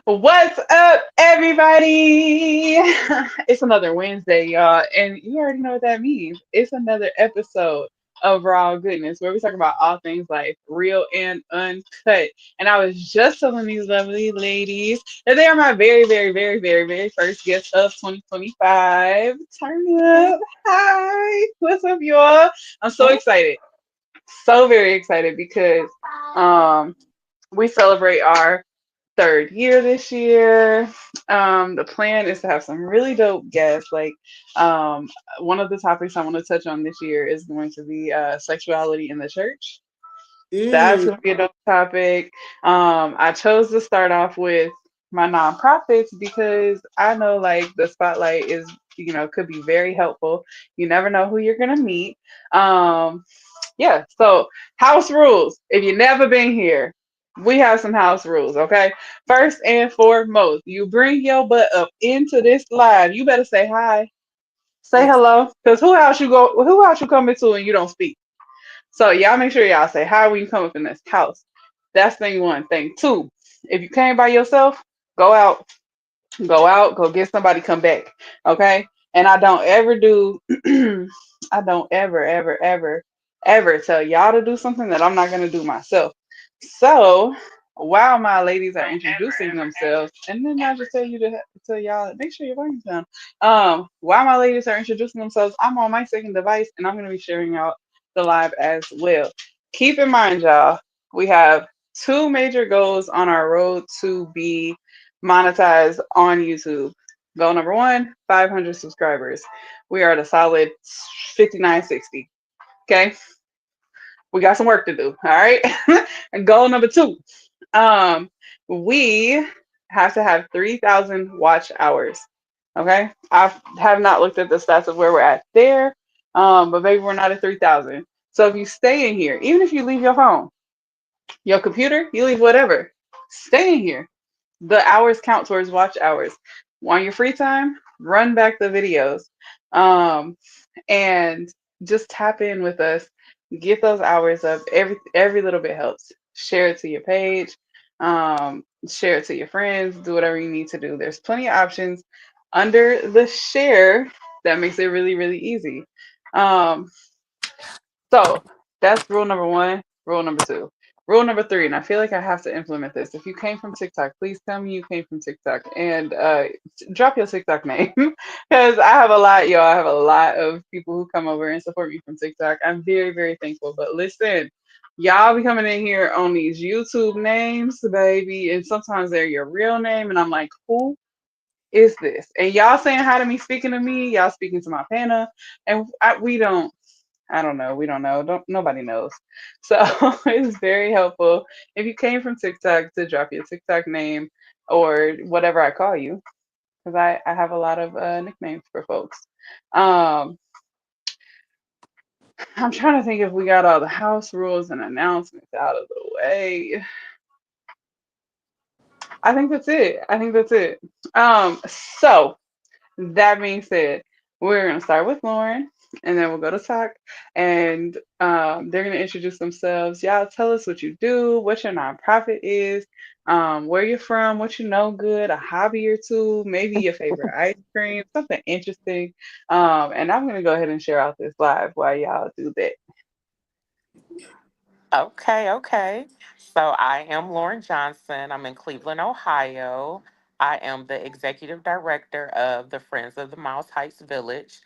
What's up, everybody? It's another Wednesday, y'all, and you already know what that means. It's another episode of Raw Goodness where we talk about all things like real and uncut. And I was just telling these lovely ladies that they are my very, very, very, very, very first guest of 2025. Turn up. Hi. What's up, y'all? I'm so Hey. excited. So very excited because um we celebrate our third year this year. The plan is to have some really dope guests. Um, one of the topics I want to touch on this year is going to be sexuality in the church. That's Mm. going to be a dope topic. I chose to start off with my nonprofits because I know like the spotlight is, could be very helpful. You never know who you're going to meet. Um, yeah, so house rules. If you've never been here, we have some house rules, okay? First and foremost, you bring your butt up into this live. You better say hi, say Yes. hello, because who else you come into and you don't speak. So y'all make sure y'all say hi when you come up in this house. That's thing one. Thing two, if you came by yourself, go out, go get somebody, come back, okay? And I don't ever do, I don't ever tell y'all to do something that I'm not gonna do myself. So while my ladies are introducing themselves, and then I just tell you to tell y'all make sure your volume's down. While my ladies are introducing themselves, I'm on my second device and I'm gonna be sharing out the live as well. Keep in mind, y'all, we have two major goals on our road to be monetized on YouTube. Goal number one, 500 subscribers. We are at a solid 5960. Okay, we got some work to do. All right. And goal number two, um, we have to have 3,000 watch hours. Okay, I have not looked at the stats of where we're at there, but maybe we're not at 3,000. So if you stay in here, even if you leave your phone, your computer, you leave whatever, stay in here. The hours count towards watch hours. On your free time, run back the videos, um, and just tap in with us. Get those hours up. Every little bit helps. Share it to your page. Share it to your friends. Do whatever you need to do. There's plenty of options under the share that makes it really really easy. Um, so that's rule number one. Rule number two. Rule number three, and I feel like I have to implement this. If you came from TikTok, please tell me you came from TikTok and drop your TikTok name because I have a lot, y'all. I have a lot of people who come over and support me from TikTok. I'm very, very thankful. But listen, y'all be coming in here on these YouTube names, baby, and sometimes they're your real name, and I'm like, who is this? And y'all saying hi to me, speaking to me, y'all speaking to my Pana, and we don't. I don't know. We don't know. Don't nobody knows. So it's very helpful if you came from TikTok to drop your TikTok name or whatever I call you, because I have a lot of nicknames for folks. Um, I'm trying to think if we got all the house rules and announcements out of the way. I think that's it. I think that's it. So that being said, we're gonna start with Lauren, and then we'll go to talk, and they're gonna introduce themselves. Y'all tell us what you do, what your nonprofit is, where you're from, what you know good, a hobby or two, maybe your favorite ice cream, something interesting. And I'm gonna go ahead and share out this live while y'all do that. Okay, okay. So I am Lauren Johnson. I'm in Cleveland, Ohio. I am the executive director of the Friends of the Mouse Heights Village.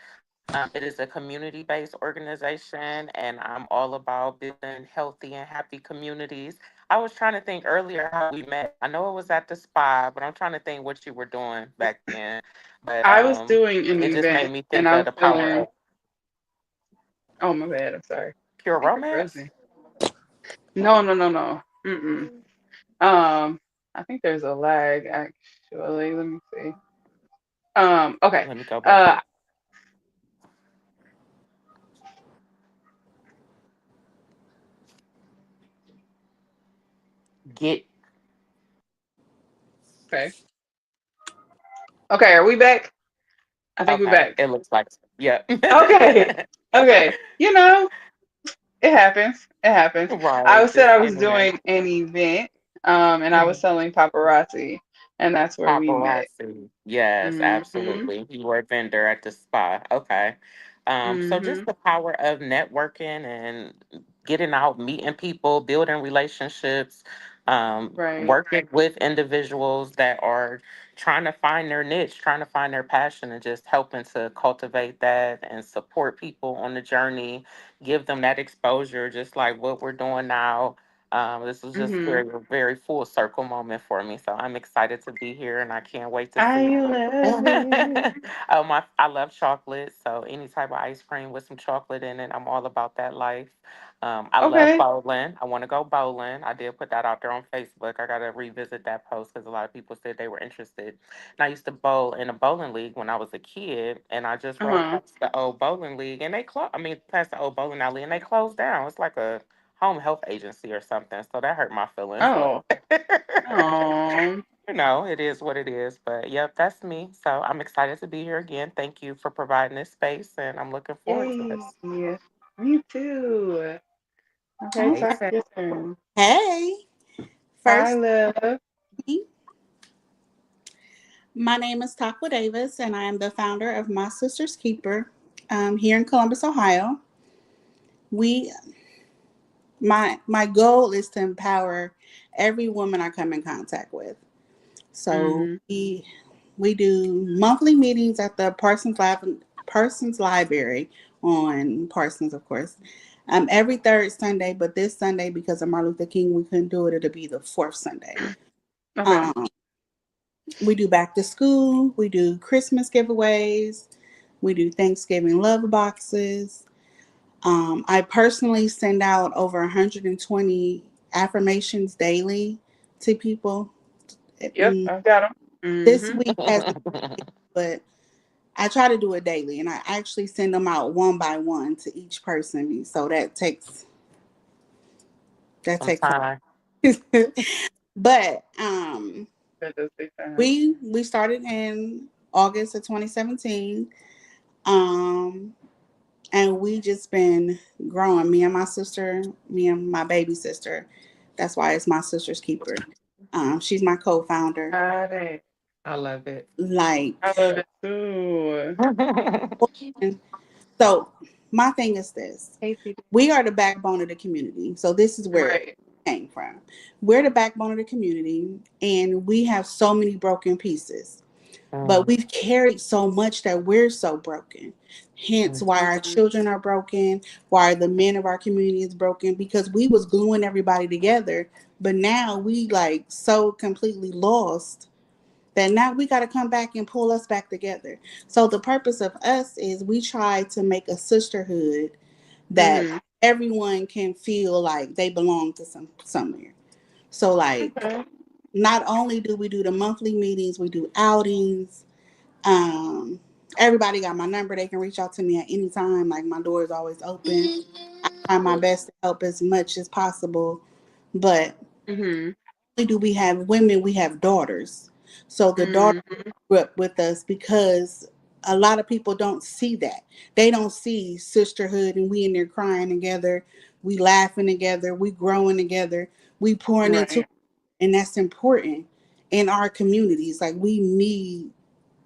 It is a community based organization, and I'm all about building healthy and happy communities. I was trying to think earlier how we met. I know it was at the spa, but I'm trying to think what you were doing back then. But I was doing an it just made event, me and think I of was the power telling. of Oh my bad. I'm sorry. pure I think you're romance. frozen. No, no, no, no. Mm-mm. I think there's a lag actually. Let me see. Okay. Let me go back. Uh, Get okay. Okay, are we back? I think we're okay. back. It looks like yeah. Okay. Okay. It happens. It happens. I Right. said I was Excuse me. doing an event, and I was Mhm. selling paparazzi. and that's where we met. Paparazzi. Yes, Mhm. absolutely. You were a vendor at the spa. Okay. So just Mhm. the power of networking and getting out, meeting people, building relationships, Right. working with individuals that are trying to find their niche, trying to find their passion, and just helping to cultivate that and support people on the journey, give them that exposure, just like what we're doing now. This was just Mhm. very, very full circle moment for me. So I'm excited to be here and I can't wait to I see. love it. I love chocolate. So any type of ice cream with some chocolate in it, I'm all about that life. I love Okay. bowling. I want to go bowling. I did put that out there on Facebook. I got to revisit that post because a lot of people said they were interested. And I used to bowl in a bowling league when I was a kid, and I just rode Uh-huh. past the old bowling league, and they closed. I mean, past the old bowling alley, and they closed down. It's like a home health agency or something. So that hurt my feelings. Oh. Oh. It is what it is. But yep, that's me. So I'm excited to be here again. Thank you for providing this space, and I'm looking forward to Yay. this. Me too. Okay, Hey, Okay. talk Sam. your turn. Hey, Hi, first, love. my name is Takwa Davis, and I am the founder of My Sister's Keeper here in Columbus, Ohio. We, my goal is to empower every woman I come in contact with. So Mhm. we do monthly meetings at the Parsons Library on Parsons, of course. Every third Sunday, but this Sunday because of Martin Luther King, we couldn't do it. It'll be the fourth Sunday. Okay. Um, we do back to school. We do Christmas giveaways. We do Thanksgiving love boxes. I personally send out over 120 affirmations daily to people. Yep, Mm, I've got This them. week has, but I try to do it daily, and I actually send them out one by one to each person. So that takes Sometime. time. But That does take time. we started in August of 2017. Um, and we just been growing. Me and my sister, me and my baby sister. That's why it's my sister's keeper. She's my co-founder. Got it. I love it. I Like, love it too. and so my thing is this: Casey. we are the backbone of the community. So this is where it Right. came from. We're the backbone of the community, and we have so many broken pieces. But Mm, we've carried so much that we're so broken. Hence mm, why our children are broken, why the men of our community is broken, because we was gluing everybody together. But now we like so completely lost that now we got to come back and pull us back together. So the purpose of us is we try to make a sisterhood that Mhm. everyone can feel like they belong to somewhere. So like Okay. not only do we do the monthly meetings, we do outings. um, Everybody got my number. They can reach out to me at any time. Like my door is always open. I try my best to help as much as possible. But Mhm. not only do we have women, we have daughters. So the daughters Mhm. grew up with us because a lot of people don't see that. They don't see sisterhood and we in there crying together, we laughing together, we growing together, we pouring into, Right. and that's important in our communities. Like we need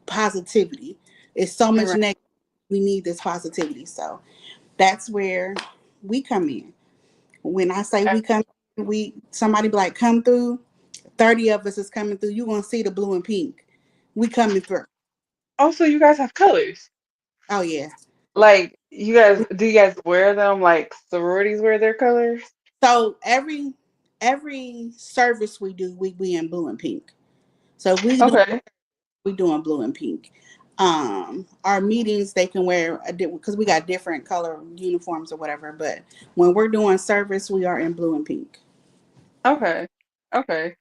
positivity. It's so much Right. negative. We need this positivity. So that's where we come in. When I say we come in, we somebody be like come through. 30 of us is coming through. You're gonna see the blue and pink. We coming through. Also, you guys have colors. Oh yeah. Like, you guys, We, do you guys wear them like sororities wear their colors? so every service we do, we in blue and pink. So if we do Okay. we doing blue and pink. Our meetings they can wear because we got different color uniforms or whatever. But when we're doing service, we are in blue and pink. Okay. Okay.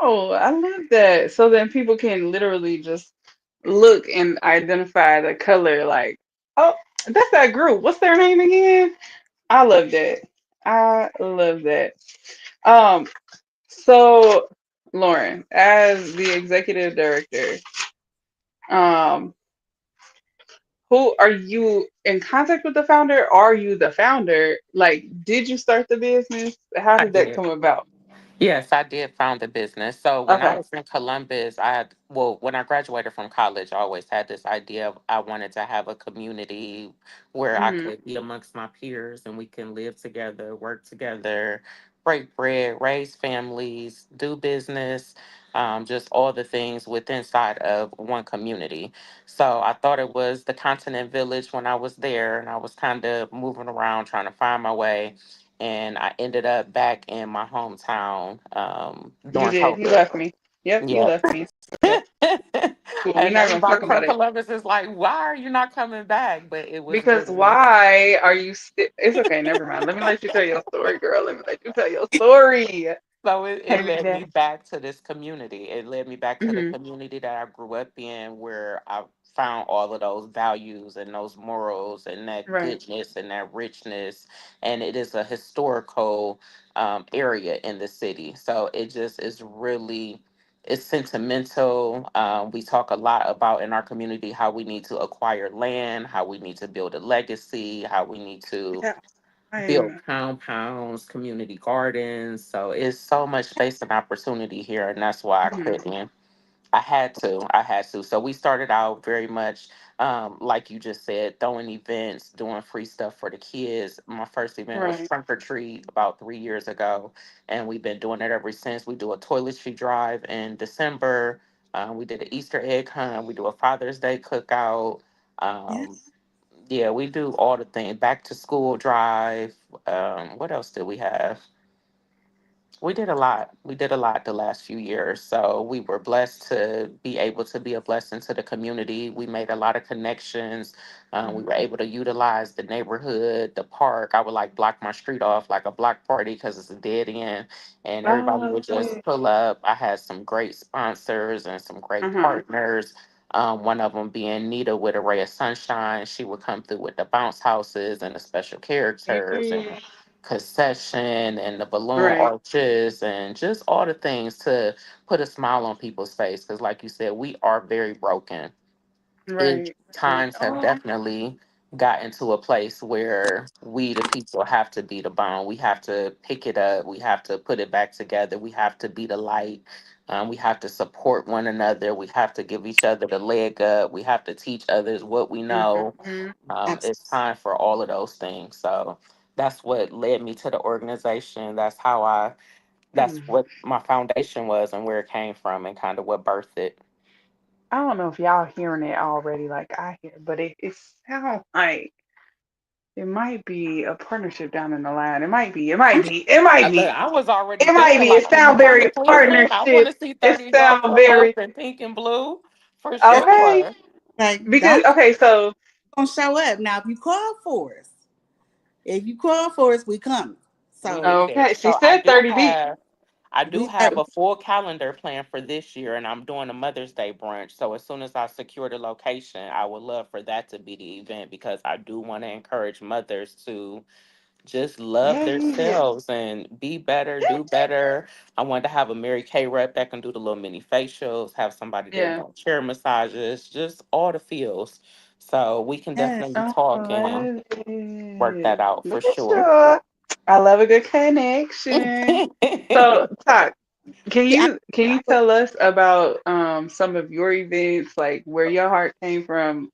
Oh, I love that. So then people can literally just look and identify the color like, oh, that's that group. What's their name again? I love that. I love that. Um, so Lauren, as the executive director, um, who are you in contact with the founder? Are you the founder? Like, did you start the business? How I did that did. come about? Yes, I did found the business. So when I Okay. was in Columbus, when I graduated from college, I always had this idea of I wanted to have a community where I Mhm. could be amongst my peers and we can live together, work together, break bread, raise families, do business, just all the things within inside of one community. So I thought it was the Continent Village when I was there, and I was kind of moving around trying to find my way, and I ended up back in my hometown You during did. You COVID. left me. Yep, you Yeah. left me. Yep. Cool. We're And not gonna talk everybody about from it. Columbus is like, why are you not coming back? But it was Because really, why are you still? It's okay. Never mind. Let me let you tell your story, girl. Let me let you tell your story. so it Take me led me there. back to this community. It led me back to the Mhm. community that I grew up in, where I found all of those values and those morals and that Right. goodness and that richness. And it is a historical area in the city. So it just is really. It's sentimental. We talk a lot about in our community how we need to acquire land, how we need to build a legacy, how we need to Yeah. I build am. compounds, community gardens. So it's so much space and opportunity here, and that's why I Mhm. couldn't. I had to. I had to. So we started out very much, like you just said, throwing events, doing free stuff for the kids. My first event was Right. Trunk or Treat about 3 years ago, and we've been doing it ever since. We do a toiletry drive in December. We did an Easter egg hunt. We do a Father's Day cookout. Yeah. Um, yeah, we do all the things. Back to school drive. What else did we have? We did a lot. We did a lot the last few years. So we were blessed to be able to be a blessing to the community. We made a lot of connections. We Mhm. were able to utilize the neighborhood, the park. I would like block my street off like a block party because it's a dead end, and Oh, everybody I would love just it. pull up. I had some great sponsors and some great Mhm. partners. One of them being Nita with a Ray of Sunshine. She would come through with the bounce houses and the special characters and Period. concession and the balloon Right. arches and just all the things to put a smile on people's face. Because, like you said, we are very broken. It Right. Right. times have Oh. definitely gotten to a place where we, the people, have to be the bond. We have to pick it up. We have to put it back together. We have to be the light. We have to support one another. We have to give each other the leg up. We have to teach others what we know. Mhm. It's Absolutely. time for all of those things. So that's what led me to the organization. That's Hmm. what my foundation was and where it came from and kind of what birthed it. I don't know if y'all hearing it already like I hear, but it sounds like it might be a partnership down in the line. It might be. It might be. It might Look, be. I was already It might thinking, be. like, It can you sounds come to very Cleveland? I want partnership. to see It 30 girls sounds pull up very in pink and blue for okay. sure. Like, Because don't okay, so gonna show up now. If you call for us, we coming. We be So there. okay, she So I said do 30 deep. have I do we have a full calendar plan for this year, and I'm doing a Mother's Day brunch. So as soon as I secure the location, I would love for that to be the event because I do want to encourage mothers to just love Yeah, yeah, themselves and be better, do better. I wanted to have a Mary Kay rep that can do the little mini facials, have somebody there yeah. doing chair massages, just all the feels. So we can yeah. definitely Oh, talk I and love work it. that out for Look at sure. you. I love a good connection. So, Todd, See, can you tell us about some of your events, like where your heart came from?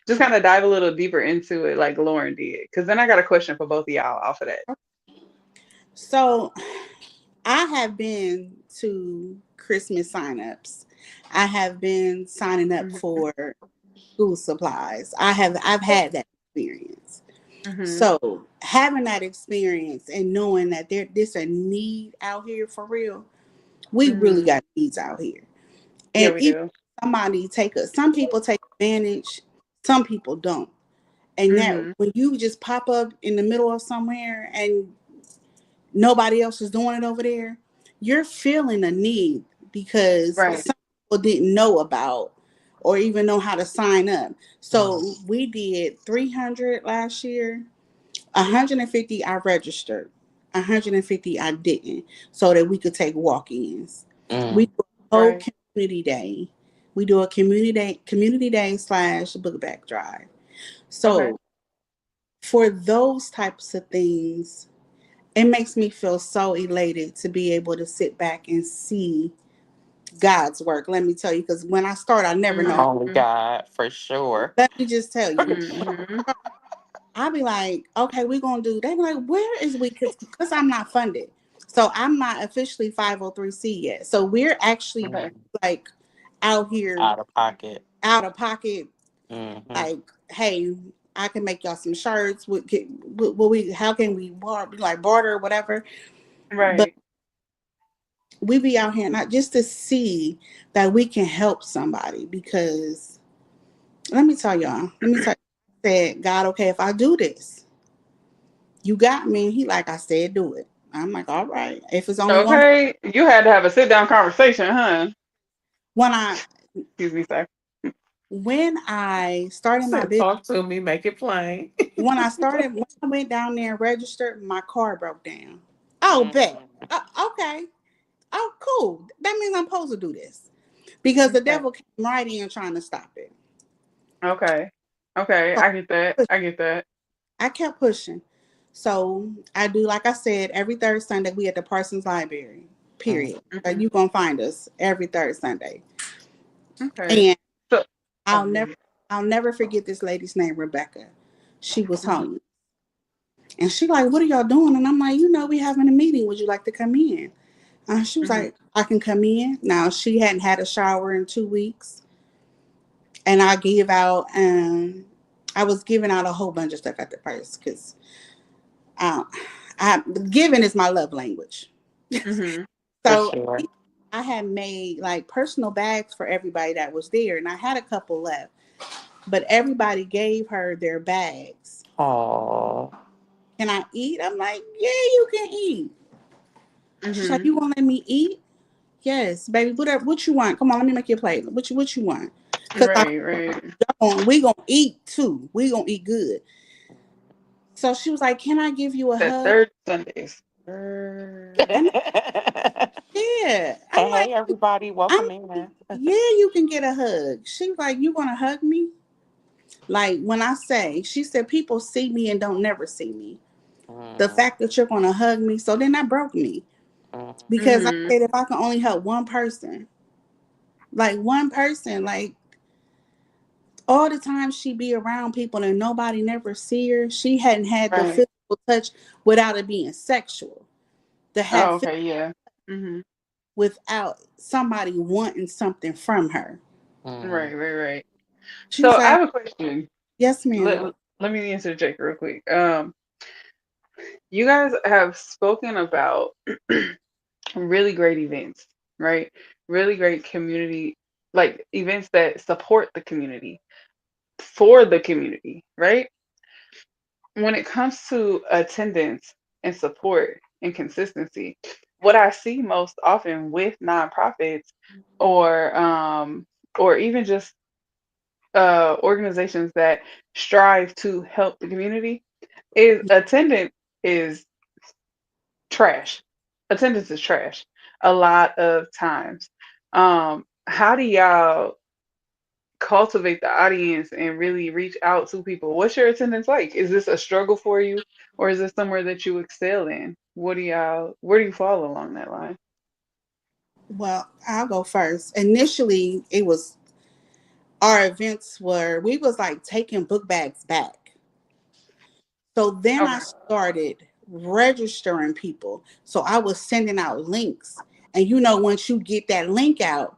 Just kind of dive a little deeper into it, like Lauren did, because then I got a question for both of y'all off of that. so I have been to Christmas signups. I have been signing up Hmm. for school supplies. I've had that experience. Hmm. So having that experience and knowing that there's a need out here for real, we really Hmm. got needs out here. Yeah, And we even do. somebody some people take advantage, some people don't. And that Hmm. when you just pop up in the middle of somewhere and nobody else is doing it over there, you're feeling a need because Right. some people didn't know about or even know how to sign up. So we did 300 last year, 150 I registered, 150 I didn't, so that we could take walk-ins. We Mm, do a whole Right. community day. We do a community day / book back drive. Okay. So for those types of things, it makes me feel so elated to be able to sit back and see God's work. Let me tell you, because when I start, I never know. Only Mm-hmm. God, for sure. Let me just tell you. Mm-hmm. I'll be like, okay, we're gonna do. They be like, where is we? Because I'm not funded, so I'm not officially 503c yet. So we're actually Okay. Mm. like out here Out of pocket. out of pocket. Hmm. Like, hey, I can make y'all some shirts. What we? How can we barter or whatever? But Right. we be out here not just to see that we can help somebody. Because let me tell y'all. Let me tell you. I said, God, okay, if I do this, you got me. He like I said, do it. I'm like, all right. If it's only one, Okay. You had to have a sit down conversation, huh? when I Excuse me, sir. when I started my Said, business, talk to me, make it plain. when I went down there and registered, my car broke down. Oh, bet. Mm. Okay. Oh, cool. That means I'm supposed to do this because the Okay. devil came right in trying to stop it. Okay. Okay. So I get that. I get that. I kept pushing. So I do, like I said, every third Sunday we at the Parsons Library. Mm. Period. Hmm. You gonna find us every third Sunday. Okay. And So, oh, I'll never good. I'll never forget this lady's name, Rebecca. She was Hmm. home. And she like, what are y'all doing? And I'm like, we having a meeting. Would you like to come in? She was Hmm. like, I can come in. Now she hadn't had a shower in 2 weeks. And I was giving out a whole bunch of stuff at the first because uh, giving is my love language. Hmm. For So sure. I had made like personal bags for everybody that was there, and I had a couple left, but everybody gave her their bags. Oh. Can I eat? I'm like, yeah, you can eat. She's like, Hmm. you gonna let me eat? Yes, baby. Whatever. What you want? Come on, let me make you a plate. What you want? Cause Right. Right. we gonna eat too. We gonna eat good. So she was like, can I give you a That hug? third Sundays. I'm like, And yeah. hey, everybody, I'm welcome in. yeah. You can get a hug. She was like, you gonna hug me? Like when I say, she said, people see me and don't never see me. The Mm, fact that you're gonna hug me, so then that broke me mm, because I Hmm. said if I can only help one person, like all the time she be around people and nobody never see her, she hadn't had the Right. physical touch without it being sexual. To have Oh, physical okay. Yeah. Hmm. without somebody wanting something from her. mm. Right. Right. Right. She was So I like, have a question. yes, Let, ma'am. let me answer Jake real quick. You guys have spoken about really great events, right? Really great community, like events that support the community for the community, right? When it comes to attendance and support and consistency, what I see most often with nonprofits or or even just organizations that strive to help the community is attendance is trash. Attendance is trash a lot of times. How do y'all cultivate the audience and really reach out to people? What's your attendance like? Is this a struggle for you, or is this somewhere that you excel in? Where do you fall along that line? Well, I'll go first. Initially, it was our events were we was like taking book bags back. So then I Okay. started registering people. So I was sending out links. And once you get that link out,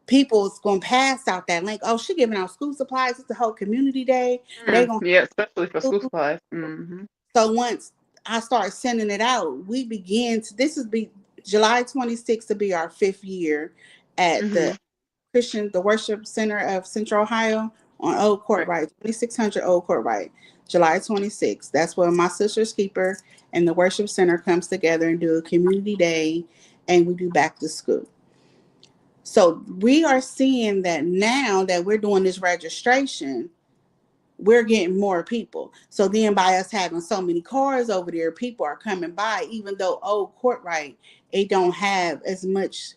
people's gonna pass out that link. Oh, she giving out school supplies. It's the whole community day. They Mm, gonna yeah, especially for have school food. supplies. Hmm. So once I started sending it out, we began to this is be July 26th to be our 5th year at Hmm. the Worship Center of Central Ohio on Old Court Right. Right, 2600 Old Court Right, July 26th. That's where my sister's keeper and the Worship Center comes together and do a community day and we do back to school. So we are seeing that now that we're doing this registration, we're getting more people. So then by us having so many cars over there, people are coming by, even though Old Court Right, it don't have as much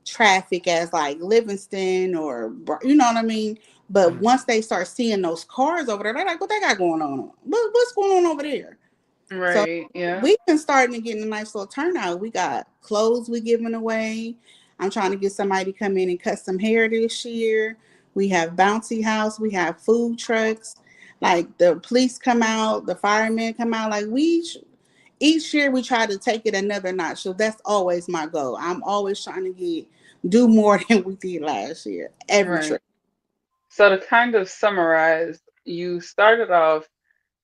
traffic as like Livingston or you know what I mean. But Mm. once they start seeing those cars over there, they're like, "What they got going on? What's going on over there?" So Right. Yeah. we've been starting to get a nice little turnout. We got clothes we giving away. I'm trying to get somebody to come in and cut some hair this year. We have bouncy house. We have food trucks. Like the police come out, the firemen come out. Like each year we try to take it another notch. So that's always my goal. I'm always trying to do more than we did last year. Every Right. trip. So to kind of summarize, you started off,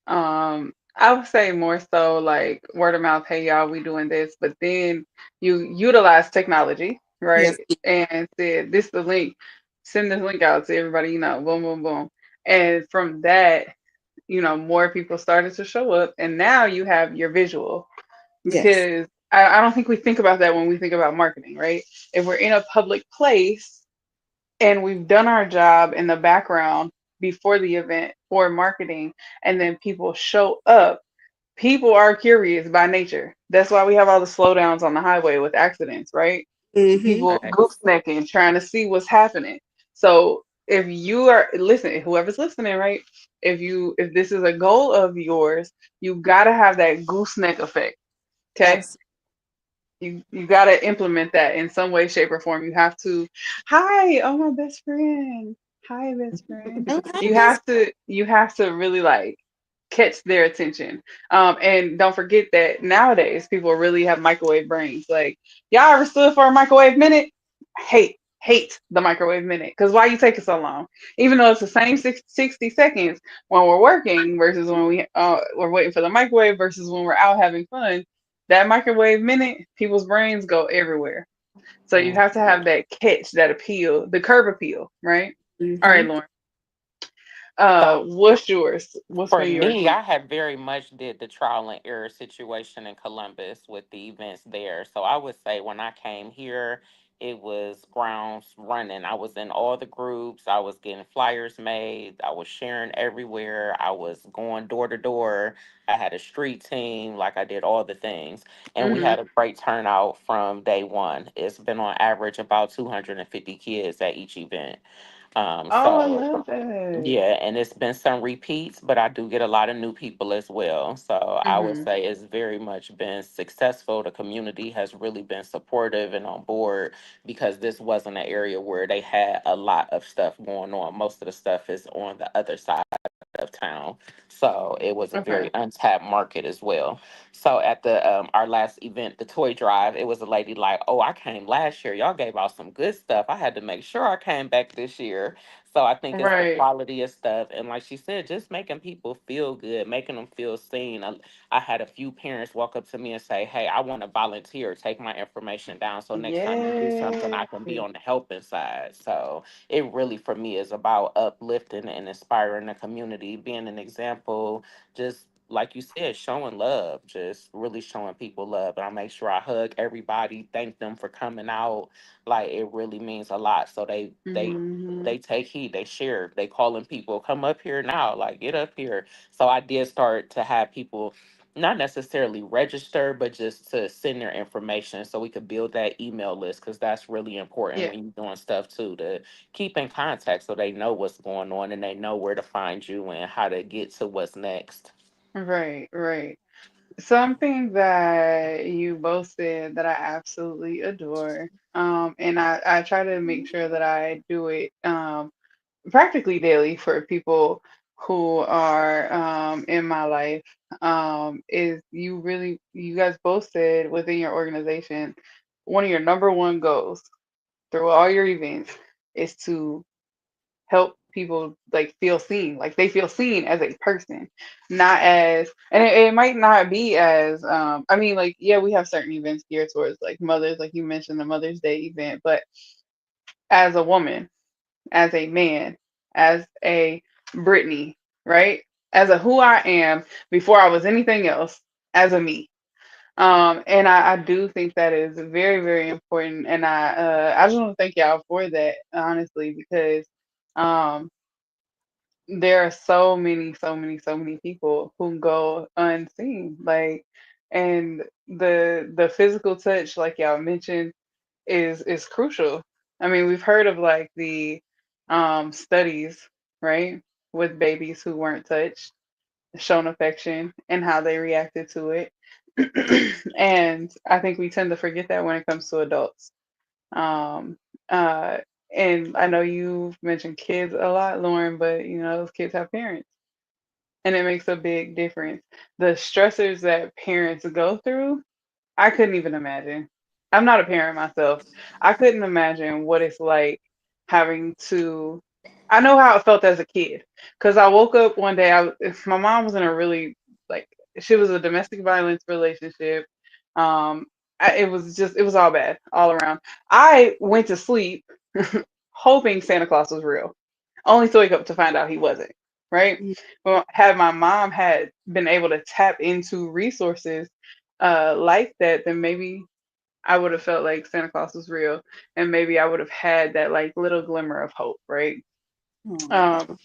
I would say more so like word of mouth, hey y'all, we doing this, but then you utilize technology, Yes. right? And said, this the link, send this link out to everybody, boom, boom, boom. And from that, more people started to show up, and now you have your visual, Yes. because I don't think we think about that when we think about marketing, right? If we're in a public place and we've done our job in the background before the event for marketing, and then people show up, people are curious by nature. That's why we have all the slowdowns on the highway with accidents, right? Mm-hmm. People Facts. goosenecking, trying to see what's happening. So if you are listen, whoever's listening, right? If this is a goal of yours, you gotta have that gooseneck effect. Okay. Absolutely. You got to implement that in some way, shape, or form. You have to, hi, oh my best friend, hi best friend. Oh, hi, You have to really like catch their attention. And don't forget that nowadays people really have microwave brains. Like, y'all ever stood for a microwave minute? Hate the microwave minute, because why you taking so long? Even though it's the same 60 seconds when we're working versus when we're waiting for the microwave versus when we're out having fun, that microwave minute, people's brains go everywhere. So you Mm. have to have that catch, that appeal, the curb appeal, right? All right, Mm-hmm. Lauren. So What's yours? What's for been yours? me, I had very much did the trial and error situation in Columbus with the events there. So I would say when I came here, it was grounds running. I was in all the groups. I was getting flyers made. I was sharing everywhere. I was going door to door. I had a street team. Like I did all the things. And we Mm-hmm. had a great turnout from day one. It's been on average about 250 kids at each event. Oh, I So love that. yeah, and it's been some repeats, but I do get a lot of new people as well. So I would Mm-hmm. say it's very much been successful. The community has really been supportive and on board because this wasn't an area where they had a lot of stuff going on. Most of the stuff is on the other side of town. So it was a Okay. very untapped market as well. So at the our last event, the toy drive, it was a lady like, "Oh, I came last year. Y'all gave out some good stuff. I had to make sure I came back this year." So I think it's the Right. quality of stuff, and like she said, just making people feel good, making them feel seen. I had a few parents walk up to me and say, "Hey, I want to volunteer. Take my information down, so next time you do something, Yes. I can be on the helping side." So it really, for me, is about uplifting and inspiring the community, being an example, just like you said, showing love, just really showing people love. And I make sure I hug everybody, thank them for coming out. Like it really means a lot. So Mm-hmm. they take heed, they share, they calling people, come up here now, like get up here. So I did start to have people not necessarily register, but just to send their information so we could build that email list because that's really important Yeah. when you're doing stuff too, to keep in contact so they know what's going on and they know where to find you and how to get to what's next. Right. Right. Something that you both said that I absolutely adore. And I try to make sure that I do it practically daily for people who are in my life, is you guys both said within your organization, one of your number one goals through all your events is to help people like feel seen, like they feel seen as a person, not as, and it might not be as, I mean, like, yeah, we have certain events geared towards like mothers, like you mentioned the Mother's Day event, but as a woman, as a man, as a Brittany, right? As a who I am before I was anything else, as a me. And I do think that is very, very important. And I just want to thank y'all for that, honestly, because um, there are so many, so many, so many people who go unseen. Like, and the physical touch, like y'all mentioned, is crucial. I mean, we've heard of like the studies, right, with babies who weren't touched, shown affection and how they reacted to it. And I think we tend to forget that when it comes to adults. Um, uh, and I know you've mentioned kids a lot, Lauren, but those kids have parents, and it makes a big difference. The stressors that parents go through, I couldn't even imagine. I'm not a parent myself. I couldn't imagine what it's like having to. I know how it felt as a kid because I woke up one day. My mom was in a really like she was a domestic violence relationship. Um, it was all bad all around. I went to sleep hoping Santa Claus was real, only to wake up to find out he wasn't. Right? Mm. Well, had my mom had been able to tap into resources like that, then maybe I would have felt like Santa Claus was real, and maybe I would have had that like little glimmer of hope, right? Oh. Um,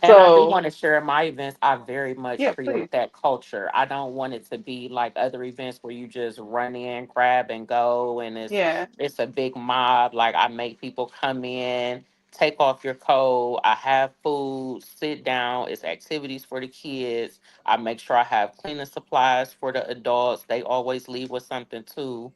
And I do so want to share my events. I very much yeah, please, create that culture. I don't want it to be like other events where you just run in, grab and go, and yeah, it's a big mob. Like I make people come in, take off your coat. I have food, sit down. It's activities for the kids. I make sure I have cleaning supplies for the adults. They always leave with something too.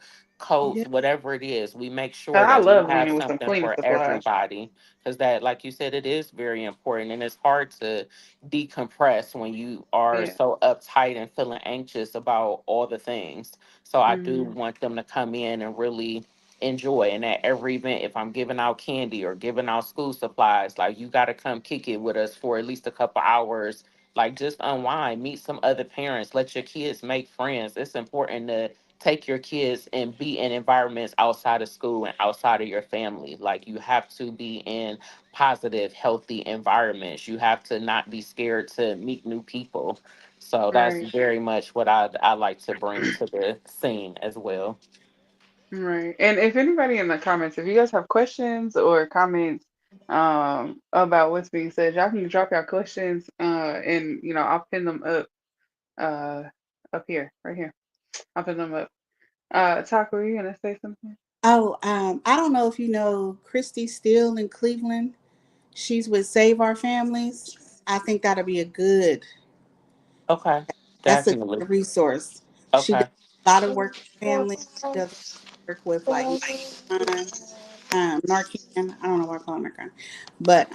Yeah. Coats, whatever it is, we make sure I that we love have leaving with some something cleaning for supplies. everybody because that, like you said, it is very important and it's hard to decompress when you are Yeah, so uptight and feeling anxious about all the things. So I do hmm want them to come in and really enjoy. And at every event, if I'm giving out candy or giving out school supplies, like you got to come kick it with us for at least a couple hours. Like just unwind, meet some other parents, let your kids make friends. It's important to take your kids and be in environments outside of school and outside of your family. Like you have to be in positive, healthy environments. You have to not be scared to meet new people. So that's right, very much what I like to bring to the scene as well. right. And if anybody in the comments, if you guys have questions or comments about what's being said, y'all can drop your questions and I'll pin them uh up here, right here. I'll pin them up. Taco, are you gonna say something? Oh, I don't know if you know Christy Steele in Cleveland. She's with Save Our Families. I think that'll be a good. Okay, That's a definitely. good resource. She does Okay. a lot of work with families. She does work with like Narcan, Narcan. I don't know why I call it Narcan, but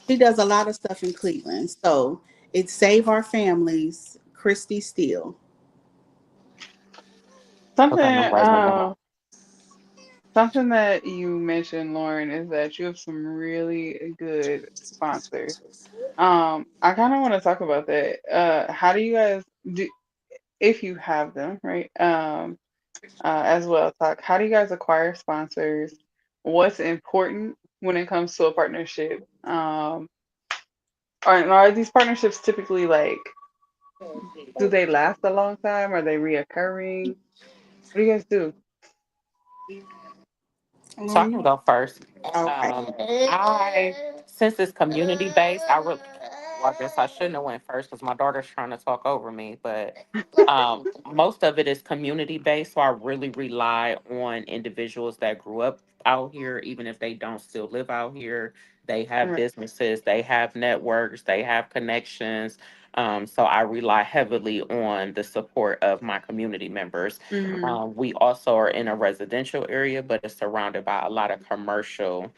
she does a lot of stuff in Cleveland. So it's Save Our Families. Christy Steele. Something Okay, I'm writing it down. something that you mentioned, Lauren, is that you have some really good sponsors. I kind of want to talk about that. How do you guys do if you have them, right? As well, talk. How do you guys acquire sponsors? What's important when it comes to a partnership? Are these partnerships typically like, do they last a long time? Are they reoccurring? What do you guys do? So I can Lauren, go first. okay. I since it's community based, I really well, I guess I shouldn't have went first because my daughter's trying to talk over me. But most of it is community based, so I really rely on individuals that grew up out here, even if they don't still live out here. They have Right. businesses, they have networks, they have connections. So I rely heavily on the support of my community members. Mm-hmm. We also are in a residential area, but it's surrounded by a lot of commercial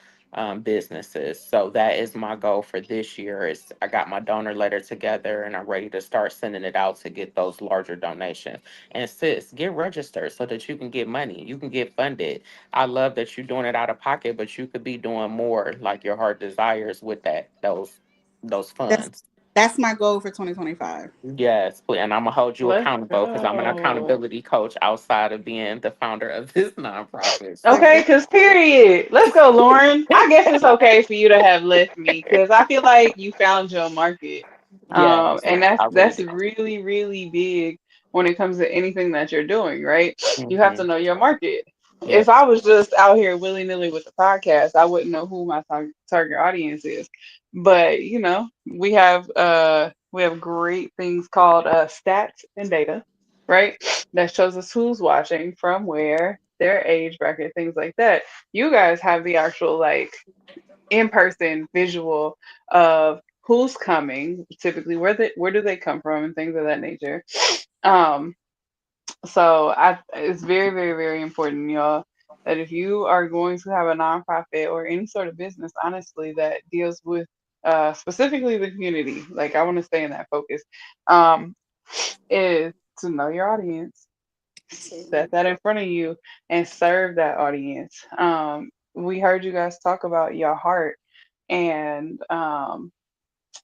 businesses. So that is my goal for this year. Is I got my donor letter together and I'm ready to start sending it out to get those larger donations. And sis, get registered so that you can get money. You can get funded. I love that you're doing it out of pocket, but you could be doing more like your heart desires with those That's funds. that's my goal for 2025. Yes, and I'm gonna hold you Let's accountable because I'm an go. accountability coach outside of being the founder of this nonprofit. So, Okay, cause period. Let's go, Lauren. I guess it's okay for you to have left me, cause I feel like you found your market, yes, and I really that's do. really really big when it comes to anything that you're doing. Right? You have to Hmm. know your market. If Yep. I was just out here willy nilly with the podcast, I wouldn't know who my target audience is. But we have great things called stats and data, right? That shows us who's watching, from where, their age bracket, things like that. You guys have the actual like in-person visual of who's coming, typically where do they come from, and things of that nature. Um, so it's very, very, very important, y'all, that if you are going to have a nonprofit or any sort of business, honestly, that deals with specifically the community, like I want to stay in that focus, um, is to know your audience, set that in front of you, and serve that audience. We heard you guys talk about your heart and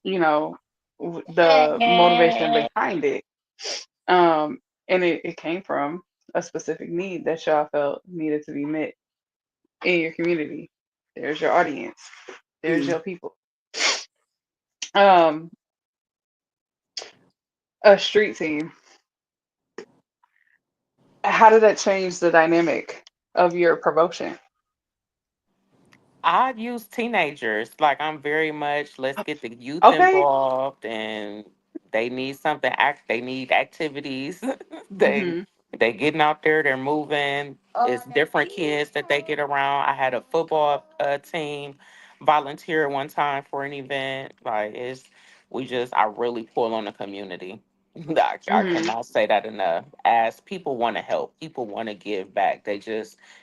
you know the motivation behind it, and it came from a specific need that y'all felt needed to be met in your community. There's your audience. There's Mm. your people. Um, a street team. How did that change the dynamic of your promotion? I use teenagers. Like I'm very much let's get the youth Okay. involved and they need something they need activities. they Mhm. they getting out there, they're moving. It's different kids that they get around. I had a football team volunteer one time for an event. Like it's we just I really pull on the community. I Mhm. cannot say that enough. As people want to help, people want to give back.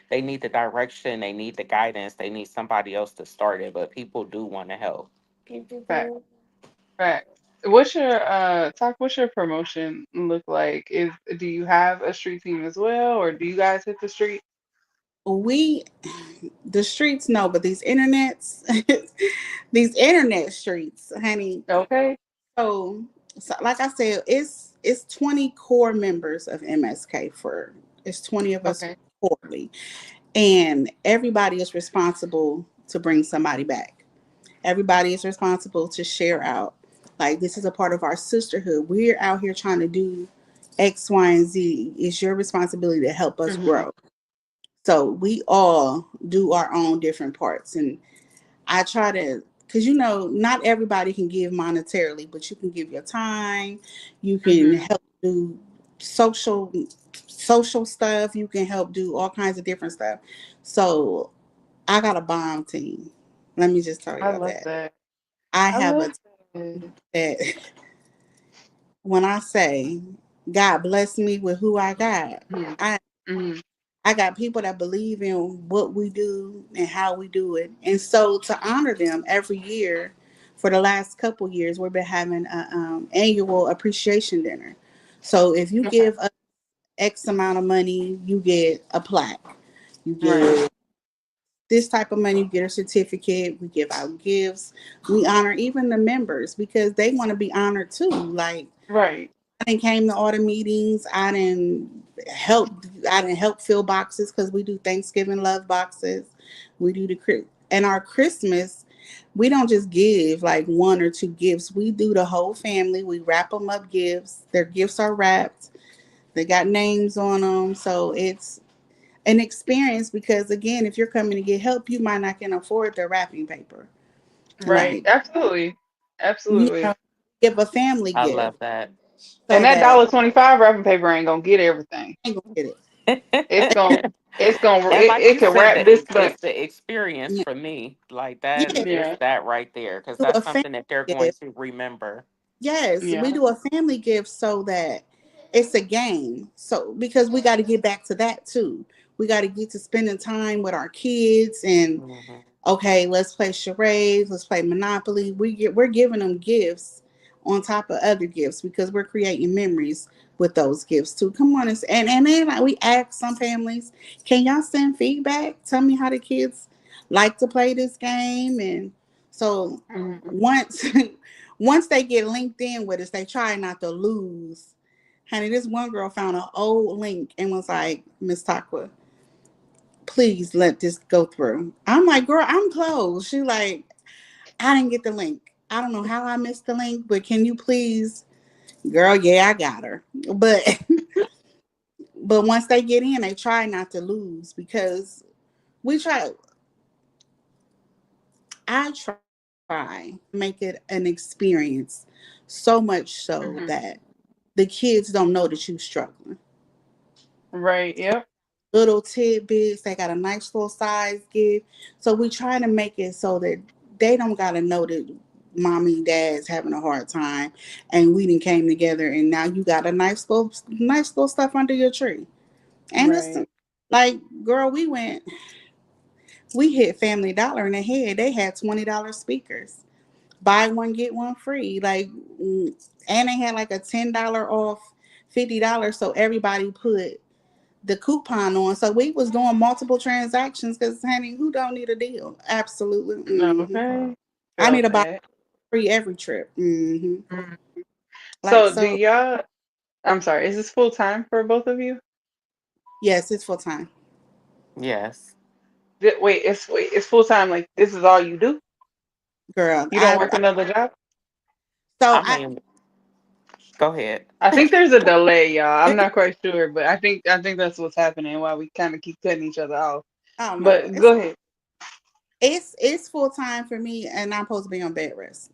They need the direction, they need the guidance, they need somebody else to start it, but people do want to help. Fact. Fact. What's your what's your promotion look like? Do you have a street team as well, or do you guys hit the street? We, the streets, no, but these internets, these internet streets, honey. Okay. So, so like I said, it's 20 core members of MSK for it's 20 of us Okay. quarterly, and everybody is responsible to bring somebody back. Everybody is responsible to share out. Like this is a part of our sisterhood. We're out here trying to do X, Y, and Z. It's your responsibility to help us Mhm. grow. So we all do our own different parts. And I try to, because not everybody can give monetarily, but you can give your time, you can Mhm. help do social social stuff, you can help do all kinds of different stuff. So I got a bomb team. Let me just tell I y'all love that. that. I I have a love team that. that when I say God bless me with who I got, Mhm. I Mhm. I got people that believe in what we do and how we do it. And so to honor them every year, for the last couple years, we've been having an annual appreciation dinner. So if you Okay. give us X amount of money, you get a plaque. You Right. give this type of money, you get a certificate. We give out gifts. We honor even the members because they want to be honored too. Like Right. I didn't came to all the meetings. Help. I didn't help fill boxes because we do Thanksgiving love boxes. We do and our Christmas. We don't just give like one or two gifts. We do the whole family. We wrap them up gifts. Their gifts are wrapped. They got names on them, so it's an experience. Because again, if you're coming to get help, you might not can afford the wrapping paper. Right. Like Absolutely. you Absolutely. know, give a family I gift love that. And so that that $1.25 wrapping paper ain't gonna get everything. I ain't gonna get it. It's gonna And like it you can said, wrap this it's much. the experience Yeah, for me. Like yeah. that, it's Yeah. that right there, because Do that's a family something that they're going gift. to remember. Yes, we Yeah. do a family gift so that it's a game. So because we got to get back to that too. We got to get to spending time with our kids and Hmm. okay, let's play charades, let's play Monopoly. We're giving them gifts on top of other gifts because we're creating memories with those gifts too. Come on, and then like, we ask some families, can y'all send feedback? Tell me how the kids like to play this game, and so Mhm. once once they get linked in with us, they try not to lose. Honey, this one girl found an old link and was like, Miss Takwa, please let this go through. I'm like, girl, I'm closed. She like, I didn't get the link. I don't know how I missed the link, but can you please, girl? Yeah, I got her. But but once they get in, they try not to lose because we try. I try to make it an experience, so much so Mhm. that the kids don't know that you're struggling. Right. Yep. Little tidbits. They got a nice little size gift. So we try to make it so that they don't gotta know that mommy, dad's having a hard time, and we didn't came together, and now you got a nice little stuff under your tree. And it's Right. like, girl, we hit Family Dollar in the head. They had $20 speakers, buy one get one free. Like, and they had like a $10 off, $50, so everybody put the coupon on. So we was doing multiple transactions because, honey, who don't need a deal? Absolutely. Okay. I need Felt to buy that. free every trip. Mm. Like, So do so, y'all, I'm sorry, is this full time for both of you? yes, it's full time, Yes. Wait, it's full time. Like this is all you do? girl. You don't work another job? So I mean, go ahead. I think there's a delay, y'all. I'm not quite sure, but I think that's what's happening. Why we kind of keep cutting each other off. I don't know. But go ahead. It's full time for me, and I'm supposed to be on bed rest.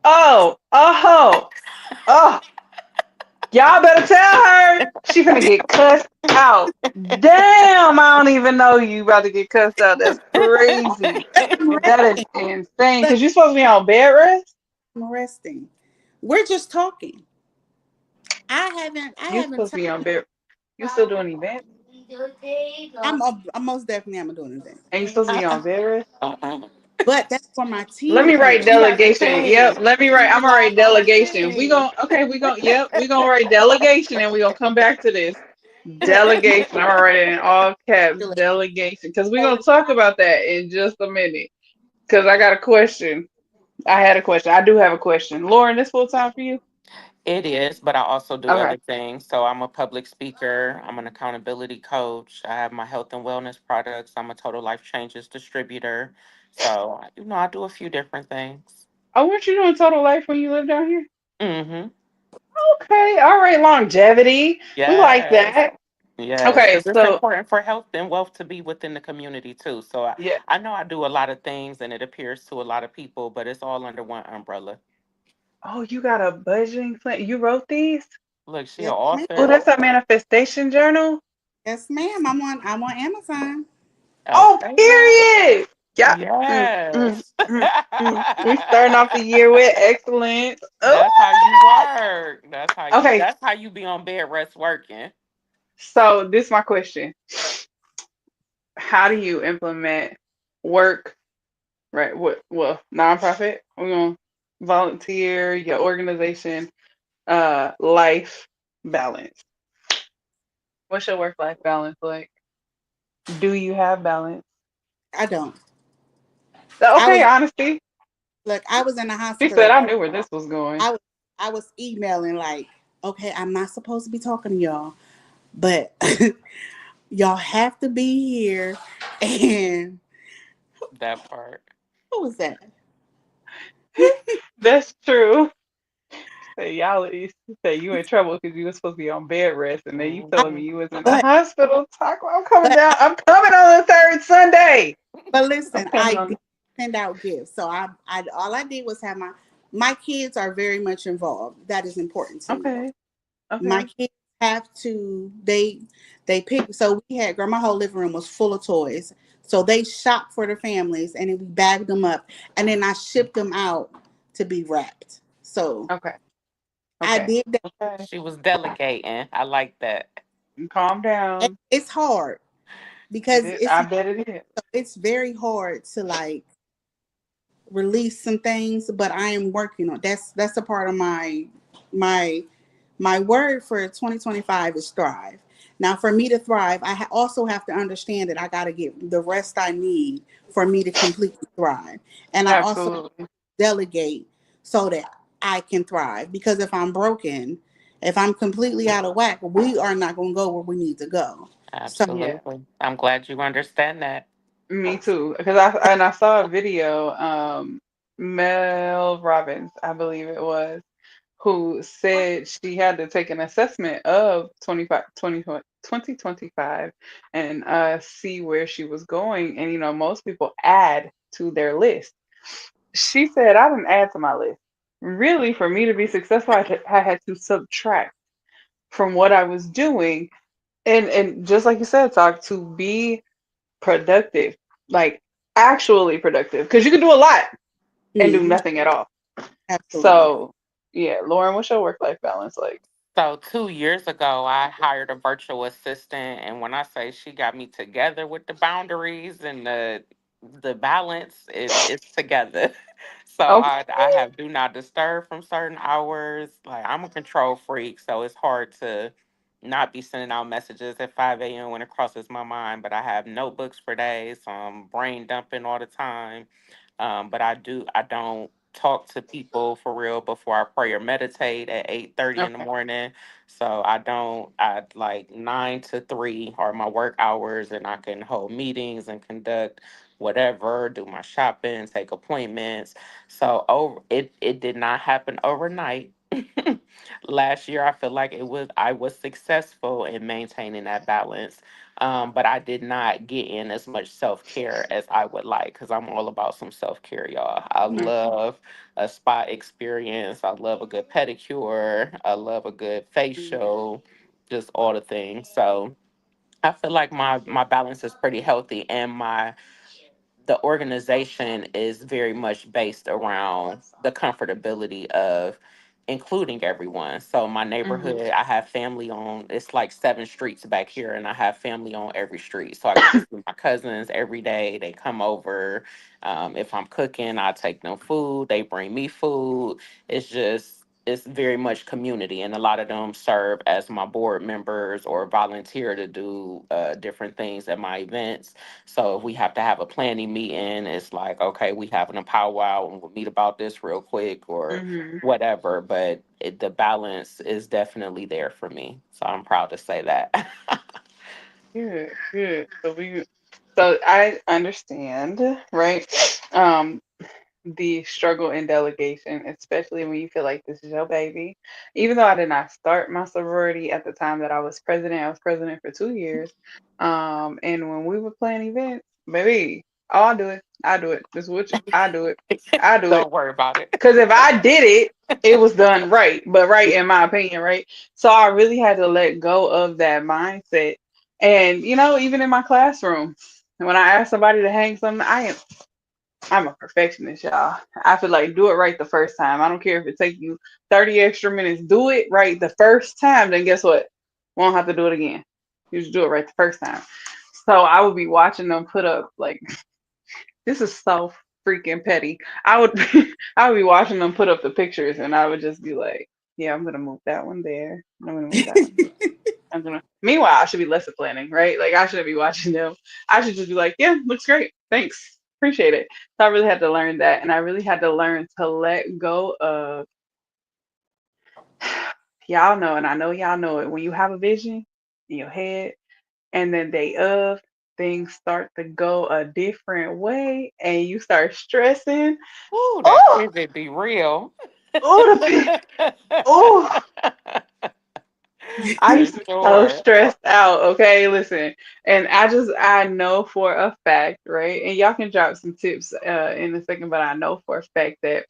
Oh, oh, oh! Y'all better tell her she finna get cussed out. Damn, I don't even know you about to get cussed out. That's crazy. I'm That is resting. insane. Look, Cause you're supposed to be on bed rest. I'm resting. We're just talking. I You're haven't supposed to touched. be on bed. You still doing events, I'm most definitely I'm doing that. and you're supposed to be Uh-uh. on bed rest. Uh-uh. But that's for my Let team me write coach. She got the delegation. Yep. team. Let me write. She I'm gonna relies write on her delegation. team. Yep. We gonna write delegation, and we gonna come back to this delegation. I'm gonna write it in all caps. Delegation, because we gonna talk about that in just a minute. Because I got a question. I had a question. I do have a question. Lauren, this full time for you? It is, but I also do Okay. other things. So I'm a public speaker. I'm an accountability coach. I have my health and wellness products. I'm a total life changes distributor. So, I do a few different things. Oh, weren't you doing total life when you lived down here? Mm-hmm. Okay. All right. Longevity. We like Yes. that. Yes, Okay. because it's So important for health and wealth to be within the community too. So yeah. I know I do a lot of things and it appears to a lot of people, but it's all under one umbrella. Oh, you got a budgeting plan. You wrote these? Look, she an Yes, ma'am. Oh, author. that's a manifestation journal. Yes, ma'am. I'm on Amazon. Oh, Okay now. period. Yeah. Yes. We starting off the year with excellence. Oh. That's how you work. Okay. That's how you be on bed rest working. So this is my question. How do you implement work, right? What, well, nonprofit? We're gonna volunteer, your organization, life balance. What's your work life balance like? Do you have balance? I don't. I Okay, was honesty. look. I was in the She said hospital. I knew where this was going. I was I was emailing like, okay, I'm not supposed to be talking to y'all, but y'all have to be here. And That part. what was that? That's true. Say y'all, you say you in trouble because you was supposed to be on bed rest, and then you I, telling me Mhm. you was in the but hospital. Talk. I'm coming but down. I'm coming on the third Sunday. but I'm listen, coming I on. did send out gifts. So I all I did was have my kids are very much involved. That is important to me. Okay. My Okay. kids have to they pick. So we had girl, my whole living room was full of toys. So they shop for the families, and then we bagged them up, and then I shipped them out to be wrapped. So Okay. I Okay. did that. Okay. She was delegating. I like that. Calm And down. it's hard It because is. I bet it is. it's very hard to like release some things, but I am working on that's a part of my my word for 2025 is thrive. Now, for me to thrive, I also have to understand that I got to get the rest I need for me to completely thrive, and I also Absolutely. delegate so that I can thrive. Because if I'm broken, if I'm completely out of whack, we are not going to go where we need to go. So Yeah. Absolutely. I'm glad you understand that. Me too. Because I saw a video. Mel Robbins, I believe it was, who said she had to take an assessment of 2025 and see where she was going. And, most people add to their list. She said, I didn't add to my list. Really, for me to be successful, I had to subtract from what I was doing. And just like you said, talk to be productive, like actually productive, because you can do a lot. and do Hmm. nothing at all. Absolutely. So yeah, Lauren, what's your work life balance like? So 2 years ago, I hired a virtual assistant, and when I say she got me together with the boundaries and the balance, it's together. So Okay. I have do not disturb from certain hours. Like I'm a control freak, so it's hard to not be sending out messages at 5 a.m. when it crosses my mind. But I have notebooks for days, so I'm brain dumping all the time. But I don't talk to people for real before I pray or meditate at 8:30 in the Okay. morning. So I don't. I like 9 to 3 are my work hours, and I can hold meetings and conduct whatever, do my shopping, take appointments. So it did not happen overnight. Last year, I feel like I was successful in maintaining that balance, but I did not get in as much self care as I would like because I'm all about some self care, y'all. I love a spa experience. I love a good pedicure. I love a good facial, just all the things. So I feel like my balance is pretty healthy, and my the organization is very much based around the comfortability of including everyone. So my Hmm. neighborhood, I have family on, it's like 7 streets back here, and I have family on every street. So I get to see my cousins every day. They come over. If I'm cooking, I take them food. They bring me food. It's very much community, and a lot of them serve as my board members or volunteer to do different things at my events. So if we have to have a planning meeting, it's like, okay, we having a powwow and we'll meet about this real quick or Hmm. whatever. But the balance is definitely there for me. So I'm proud to say that. Good, good. So I understand, right? Um, the struggle in delegation, especially when you feel like this is your baby. Even though I did not start my sorority at the time that I was president for 2 years. And when we would plan events, baby, oh, I'll do it. I do it. This is what I do it. I do it. Don't worry about it. Because if I did it, it was done right, but right in my opinion, right? So I really had to let go of that mindset. And even in my classroom, when I ask somebody to hang something, I'm a perfectionist, y'all. I feel like do it right the first time. I don't care if it takes you 30 extra minutes. Do it right the first time. Then guess what? Won't have to do it again. You just do it right the first time. So I would be watching them put up like this is so freaking petty. I would I would be watching them put up the pictures and I would just be like, yeah, I'm gonna move that one there. I'm gonna move that one here. I'm gonna Meanwhile, I should be lesson planning, right? Like I shouldn't be watching them. I should just be like, yeah, looks great. Thanks. Appreciate it. So I really had to learn that and I really had to learn to let go of y'all know, and I know y'all know it. When you have a vision in your head and then day of things start to go a different way and you start stressing. Ooh, that Oh, pivot be real. oh, oh, I For used to be so sure. stressed out. Okay, listen, and I know for a fact, right? And y'all can drop some tips in a second, but I know for a fact that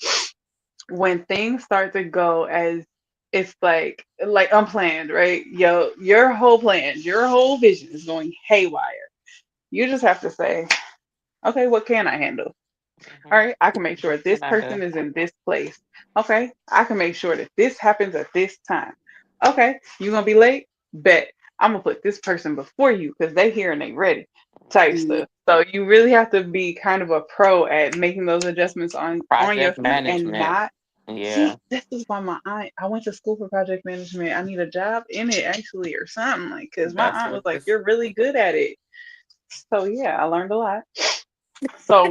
when things start to go as it's like unplanned, right? Your whole plan, your whole vision is going haywire. You just have to say, okay, what can I handle? All Hmm. right, I can make sure What this can I person do? is in this place. Okay, I can make sure that this happens at this time. Okay, you gonna be late? Bet. I'm gonna put this person before you because they here and they ready type Mhm. stuff. So you really have to be kind of a pro at making those adjustments on your Project feet and management. not Yeah, see. This is why my aunt. I went to school for project management. I need a job in it actually or something like because my that's aunt was what like, this. "You're really good at it." So yeah, I learned a lot. So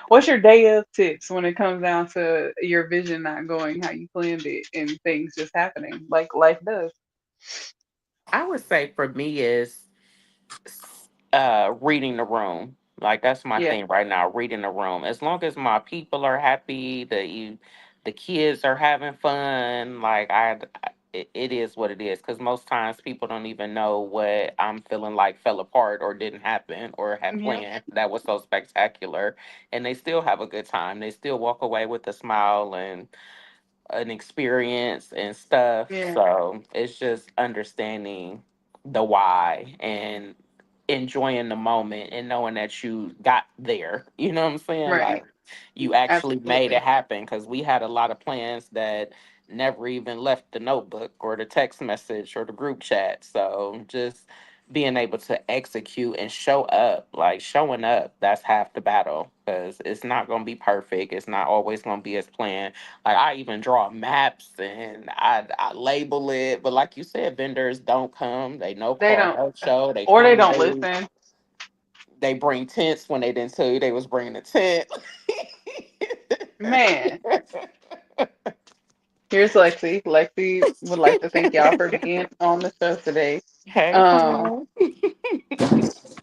what's your day of tips when it comes down to your vision not going how you planned it and things just happening like life does? I would say for me is reading the room. Like that's my Yeah. thing right now, reading the room. As long as my people are happy, the kids are having fun, like it is what it is. Because most times people don't even know what I'm feeling like fell apart or didn't happen or had Yep. planned that was so spectacular, and they still have a good time. They still walk away with a smile and an experience and stuff. Yeah. So it's just understanding the why and enjoying the moment and knowing that you got there. You know what I'm saying? Right. Like you actually made it Absolutely. happen because we had a lot of plans that never even left the notebook or the text message or the group chat. So just being able to execute and show up, like showing up, that's half the battle because it's not going to be perfect. It's not always going to be as planned. Like I even draw maps and I label it, but like you said, vendors don't come. They no They call, don't, no show. They or they come don't late. listen. They bring tents when they didn't tell you they was bringing a tent. Man, here's Lexi. Lexi would like to thank y'all for being on the show today. Hey, Um, friend.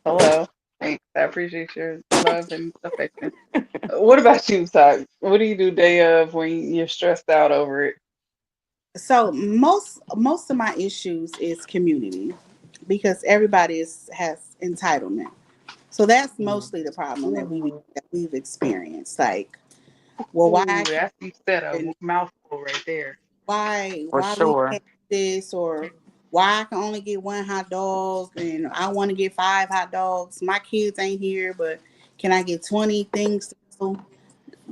Hello. Thanks. I appreciate your love and affection. What about you, Ty? What do you do day of when you're stressed out over it? So most of my issues is community because everybody has entitlement. So that's mostly the problem Mhm. that we've experienced. Like, well, why I Ooh, can't that's you said a and mouthful right there. For we sure. can't do this, or why I can only get one hot dog and I want to get five hot dogs. My kids ain't here, but can I get 20 things to do?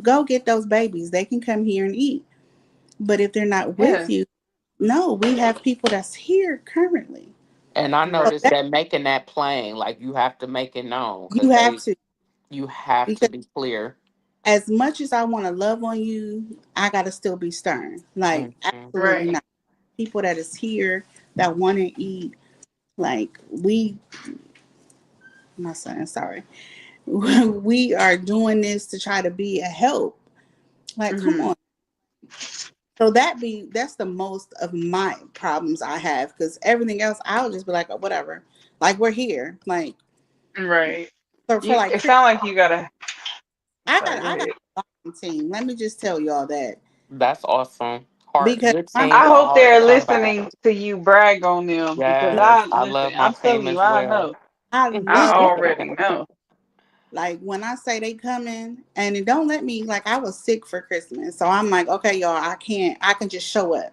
Go get those babies. They can come here and eat. But if they're not with Yeah, you, no, we have people that's here currently. And I So noticed that that making that plain, like you have to make it known you because have to, you have to because be clear. as much as I want to love on you, I got to still be stern. Like, Mhm. absolutely right. not. People that is here that want to eat, like, my son, sorry. We are doing this to try to be a help. Like, come Hmm. on. So that's the most of my problems I have because everything else I'll just be like, oh, whatever. Like, we're here. Like, Right. so for You. like It sounds like you gotta. Sorry. Go I got ahead. a bonding team. Let me just tell y'all that That's awesome. Heart, because good my team I is hope hard to they're come by. listening to you brag on them because Yes, I I listen. love my I'm telling team you, as I well. know. I I love already know. like when I say they coming and it don't let me like I was sick for Christmas, so I'm like, okay, y'all, I can just show up,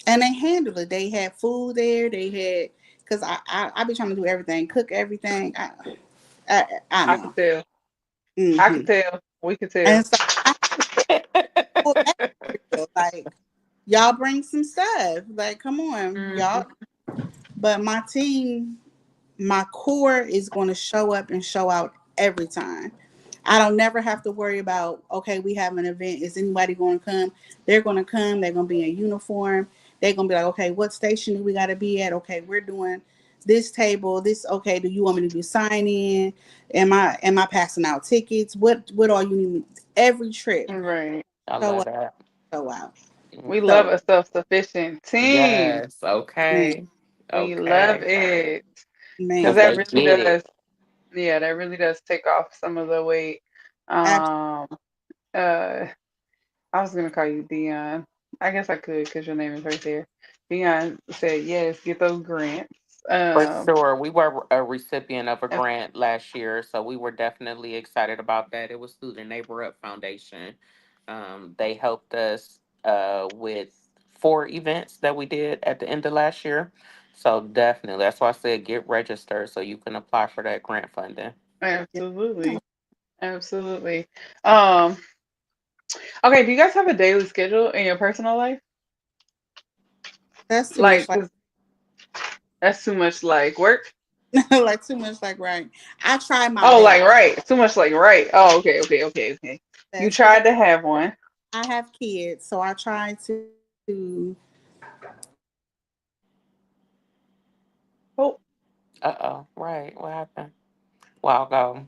and they handled it. They had food there. They had because I be trying to do everything, cook everything. I I could know. tell. I Hmm. could tell. We could tell. And so I pull back real, like y'all bring some stuff. Like, come on, Hmm. y'all. But my team, my core is going to show up and show out every time. I don't never have to worry about, okay, we have an event. Is anybody going to come? They're going to come. They're going to be in uniform. They're going to be like, okay, what station do we got to be at? Okay, we're doing this table. This okay. Do you want me to do sign in? Am I passing out tickets? What all you need? Every trip, Right. I show love up, that. show out. We love So a self-sufficient team. Yes, man, okay. We love Okay. it because Because man, that they really get it. does. Yeah, that really does take off some of the weight. absolutely. Um. Uh. I was gonna call you Dion. I guess I could because your name is right there. Dion said yes. Get those grants. For Um. sure. We were a recipient of a That's grant last year, so we were definitely excited about that. It was through the Neighbor Up Foundation. They helped us with 4 events that we did at the end of last year. So definitely, that's why I said get registered so you can apply for that grant funding. absolutely. Absolutely. Um. Okay. Do you guys have a daily schedule in your personal life? That's too much Like, like 'cause that's too much like work. like too much like right. I try my Oh, best. like right. Too much like right. Oh, okay, okay, okay, okay. You Best because tried to have one. I have kids, so I try to Oh, Uh-oh. Right. What happened? While ago.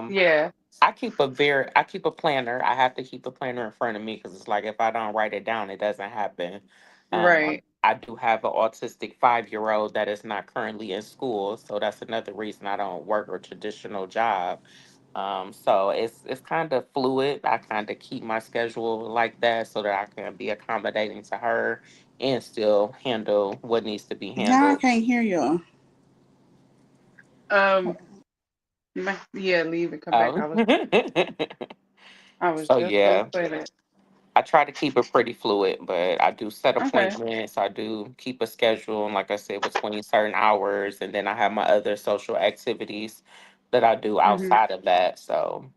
yeah. I keep a planner. I have to keep a planner in front of me because it's like if I don't write it down, it doesn't happen. Right. I do have an autistic 5 year old that is not currently in school, so that's another reason I don't work a traditional job. So it's kind of fluid. I kind of keep my schedule like that so that I can be accommodating to her and still handle what needs to be now I handled. can't hear y'all. Um. Yeah. Leave and come back. Um, I was so just gonna yeah. say that. I try to keep it pretty fluid, but I do set Okay. appointments. I do keep a schedule, and like I said, between certain hours, and then I have my other social activities that I do Hmm. outside of that. So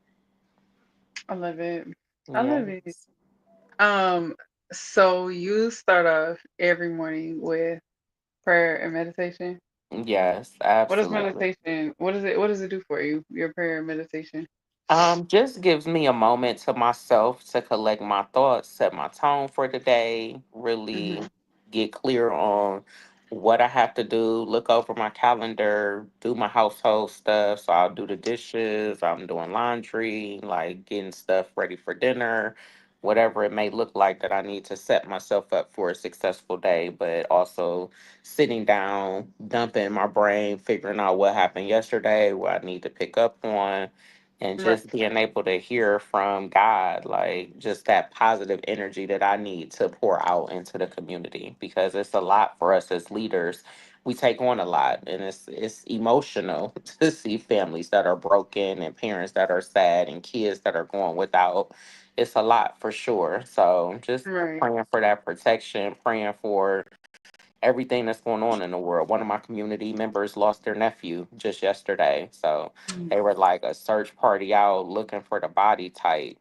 I love it. I love it. yes, Um, so you start off every morning with prayer and meditation. yes, What is absolutely. meditation? What does it do for you? Your prayer and meditation. Just gives me a moment to myself to collect my thoughts, set my tone for the day, Hmm. really get clear on what I have to do, look over my calendar, do my household stuff. So I'll do the dishes, I'm doing laundry, like getting stuff ready for dinner, whatever it may look like that I need to set myself up for a successful day, but also sitting down, dumping my brain, figuring out what happened yesterday, what I need to pick up on and Right. just being able to hear from God, like just that positive energy that I need to pour out into the community because it's a lot for us as leaders. We take on a lot and it's emotional to see families that are broken and parents that are sad and kids that are going without. It's a lot for sure. So just Right. praying for that protection, praying for everything that's going on in the world. One of my community members lost their nephew just yesterday. So they were like a search party out looking for the body type.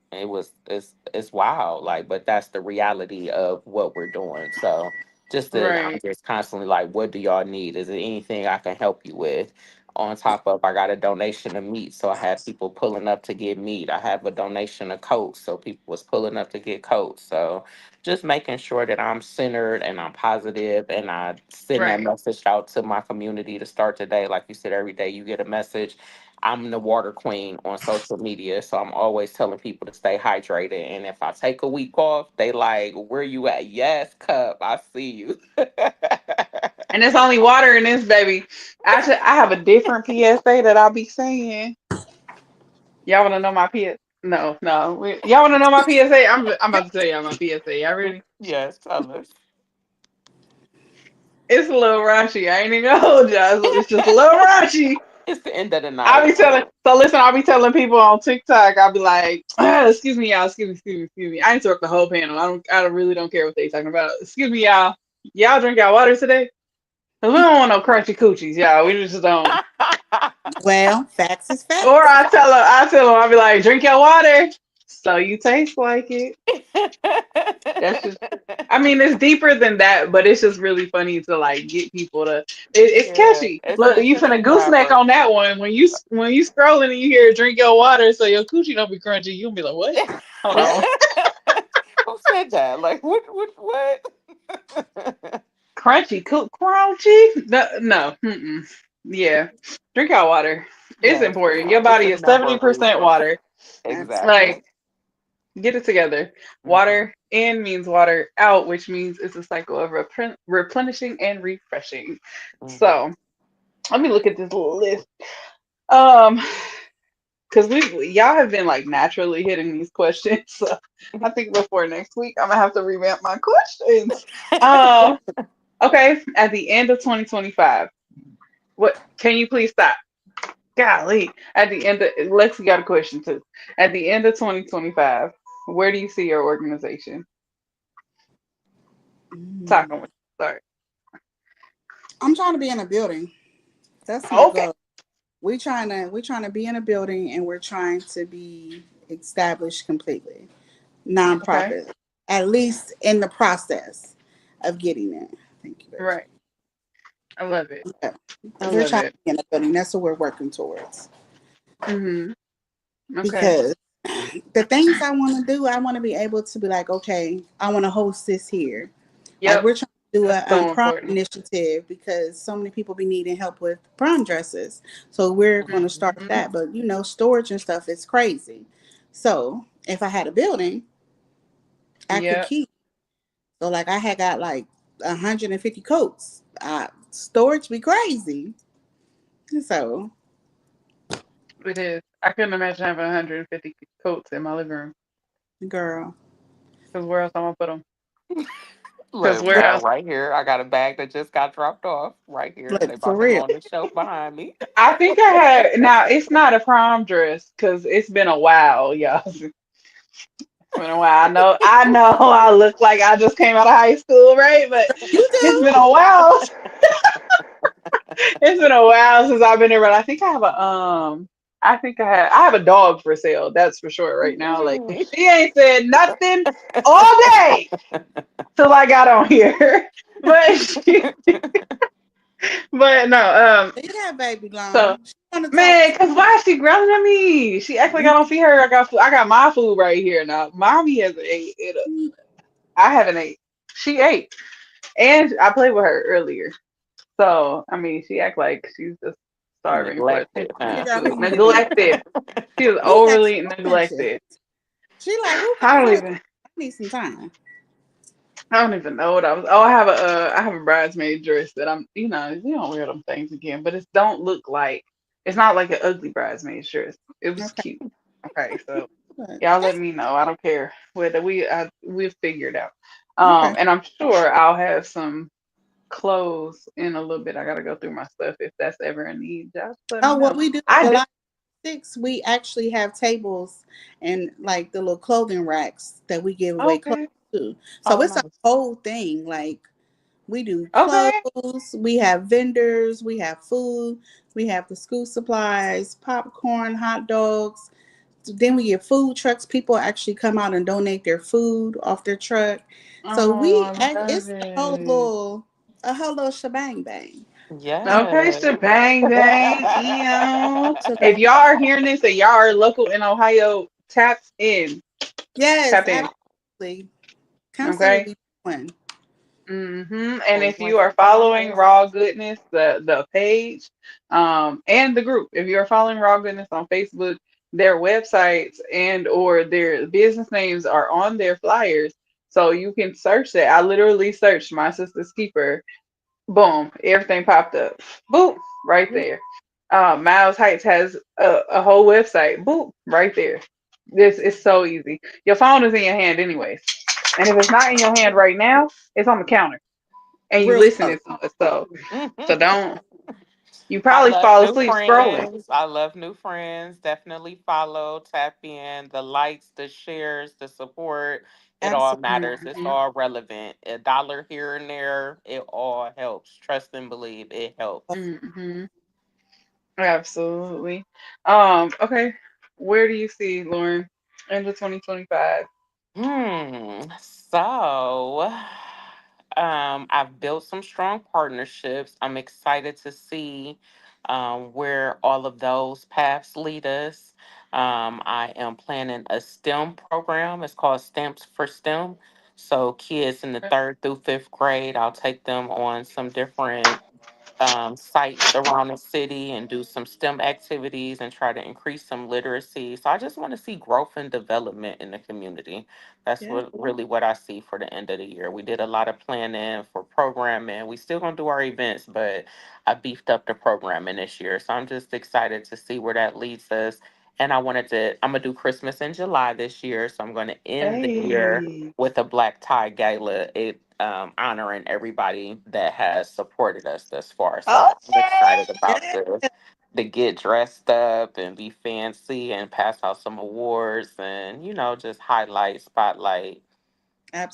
It's wild. Like, but that's the reality of what we're doing. So I'm Right. just constantly like, what do y'all need? Is there anything I can help you with? On top of I got a donation of meat. So I had people pulling up to get meat. I have a donation of coats. So people was pulling up to get coats. So just making sure that I'm centered and I'm positive and I send that Right. message out to my community to start today. Like you said, every day you get a message. I'm the water queen on social media, so I'm always telling people to stay hydrated. And if I take a week off, they like, where you at? Yes, cup, I see you. And it's only water in this baby. Actually, I have a different PSA that I'll be saying. Y'all want to know my PS? No, no. Y'all want to know my PSA? I'm about to tell y'all my PSA. Y'all ready? Yes, tell us. It's a little raunchy. I ain't even gonna hold y'all. It's just a little raunchy. It's the end of the I'll be night. telling. So listen, I'll be telling people on TikTok. I'll be like, "Excuse me, y'all. Excuse me, excuse me, excuse me." I interrupt the whole panel. Really don't care what they talking about. Excuse me, y'all. Y'all drink y'all water today? 'Cause we don't want no crunchy coochies, y'all. We just don't. Well, facts is Or facts. I tell them, I'll be like, "Drink your water, so you taste like it." That's just. I mean, it's deeper than that, but it's just really funny to like get people to. It's Yeah, catchy. it's Look, the you sense finna of gooseneck humor. on that one. When you scrolling and you hear "drink your water" so your coochie don't be crunchy, you'll be like, "What? Hold on, Who said that? Like, what? crunchy? No, no. Mm-mm. Yeah, drink your water. It's Yes, important. Your it's body a is number 70% resource. water. Exactly. Like, get it together. Hmm. Water in means water out, which means it's a cycle of replenishing and refreshing. Hmm. So let me look at this little list. Um, because we y'all have been like naturally hitting these questions. So I think before next week I'm gonna have to revamp my questions. Um, okay, at the end of 2025, what can you please stop? Golly, at the end of Lexi got a question too. At the end of 2025, where do you see your organization? Mm. Talking with sorry. I'm trying to be in a building. That's my Okay. goal. We trying to be in a building, and we're trying to be established completely. Okay. Nonprofit. At least in the process of getting there. Thank you, baby. Right. I love it. Yeah. I We're love trying to it. be in a building. That's what we're working towards. Mhm. Okay. Because the things I want to do, I want to be able to be like, okay, I want to host this here. Like Yep. we're trying to do That's a so prom important. initiative because so many people be needing help with prom dresses. So we're going to start Mhm. that. But storage and stuff is crazy. So if I had a building, I could Yep. keep. So like I had got like 150 coats. Storage be crazy. So It is. I couldn't imagine having 150 coats in my living room. girl, Because where else I'm gonna put them? Because Look, we where got else? them right here. I got a bag that just got dropped off right here. They like for about to go real. on the shelf behind me. I think I had. Now it's not a prom dress because it's been a while, y'all. It's been a while. I know I look like I just came out of high school, right? But You it's do. been a while. It's been a while since I've been there, but I think I have a dog for sale, that's for sure right now. Like she ain't said nothing all day till I got on here. But but no, Leave that baby so alone. She want to talk. man, cause why is she growling at me? She acts like I don't see her. I got my food right here now. Mommy hasn't ate it. I haven't ate. She ate, and I played with her earlier. So I mean, she act like she's just starving for Neglected, attention and huh? Figure out who food. you could be. Neglected. She is Who got overly your attention? neglected. She like, who got I don't her? even. I need some time. I don't even know what I was. Oh, I have a bridesmaid dress that you don't wear them things again, but it don't look like it's not like an ugly bridesmaid dress. It was Okay. cute. Okay, so Good. y'all let That's me know. I don't care whether we'll figure it out. okay. And I'm sure I'll have some clothes in a little bit. I gotta go through my stuff if that's ever a need. Just let me Oh, know. what we do I do. July 6th, we actually have tables and like the little clothing racks that we give away clothes Okay. to. So Oh, it's a nice. whole thing. Like we do Okay. clothes, we have vendors, we have food, we have the school supplies, popcorn, hot dogs. Then we get food trucks. People actually come out and donate their food off their truck. So Oh, I love it's it. a whole little shebang bang. Okay, Yes. shebang bang. If Shebang. y'all are hearing this and y'all are local in Ohio, tap in. Yes, Tap in. absolutely. Come see what Okay. we doing. And if you Cleveland, are following Ohio. Raw Goodness, the page, and the group, if you are following Raw Goodness on Facebook, their websites and or their business names are on their flyers, so you can search that. I literally searched my sister's keeper. Boom, everything popped up. Boop, right there. Miles Heights has a whole website. Boop, right there. This is so easy. Your phone is in your hand anyways. And if it's not in your hand right now, it's on the counter. And you Real listening slow. to it. So don't you I probably love fall new asleep scrolling. friends. I love new friends. Definitely follow, tap in, the likes, the shares, the support. It all Absolutely. matters. It's Hmm. all relevant. A dollar here and there, it all helps. Trust and believe it helps. Hmm. Absolutely. Okay. Where do you see Lauren into 2025? So, I've built some strong partnerships. I'm excited to see where all of those paths lead us. I am planning a STEM program. It's called Stamps for STEM. So, kids in the third through fifth grade, I'll take them on some different sites around the city and do some STEM activities and try to increase some literacy. So I just want to see growth and development in the community. That's Yeah. what I see for the end of the year. We did a lot of planning for programming. We still gonna do our events, but I beefed up the programming this year. So I'm just excited to see where that leads us. And I'm gonna do Christmas in July this year. So I'm gonna end the year Hey. with a black tie gala. It honoring everybody that has supported us thus far. So I'm excited Okay. about Yeah. to get dressed up and be fancy and pass out some awards and just highlight, spotlight,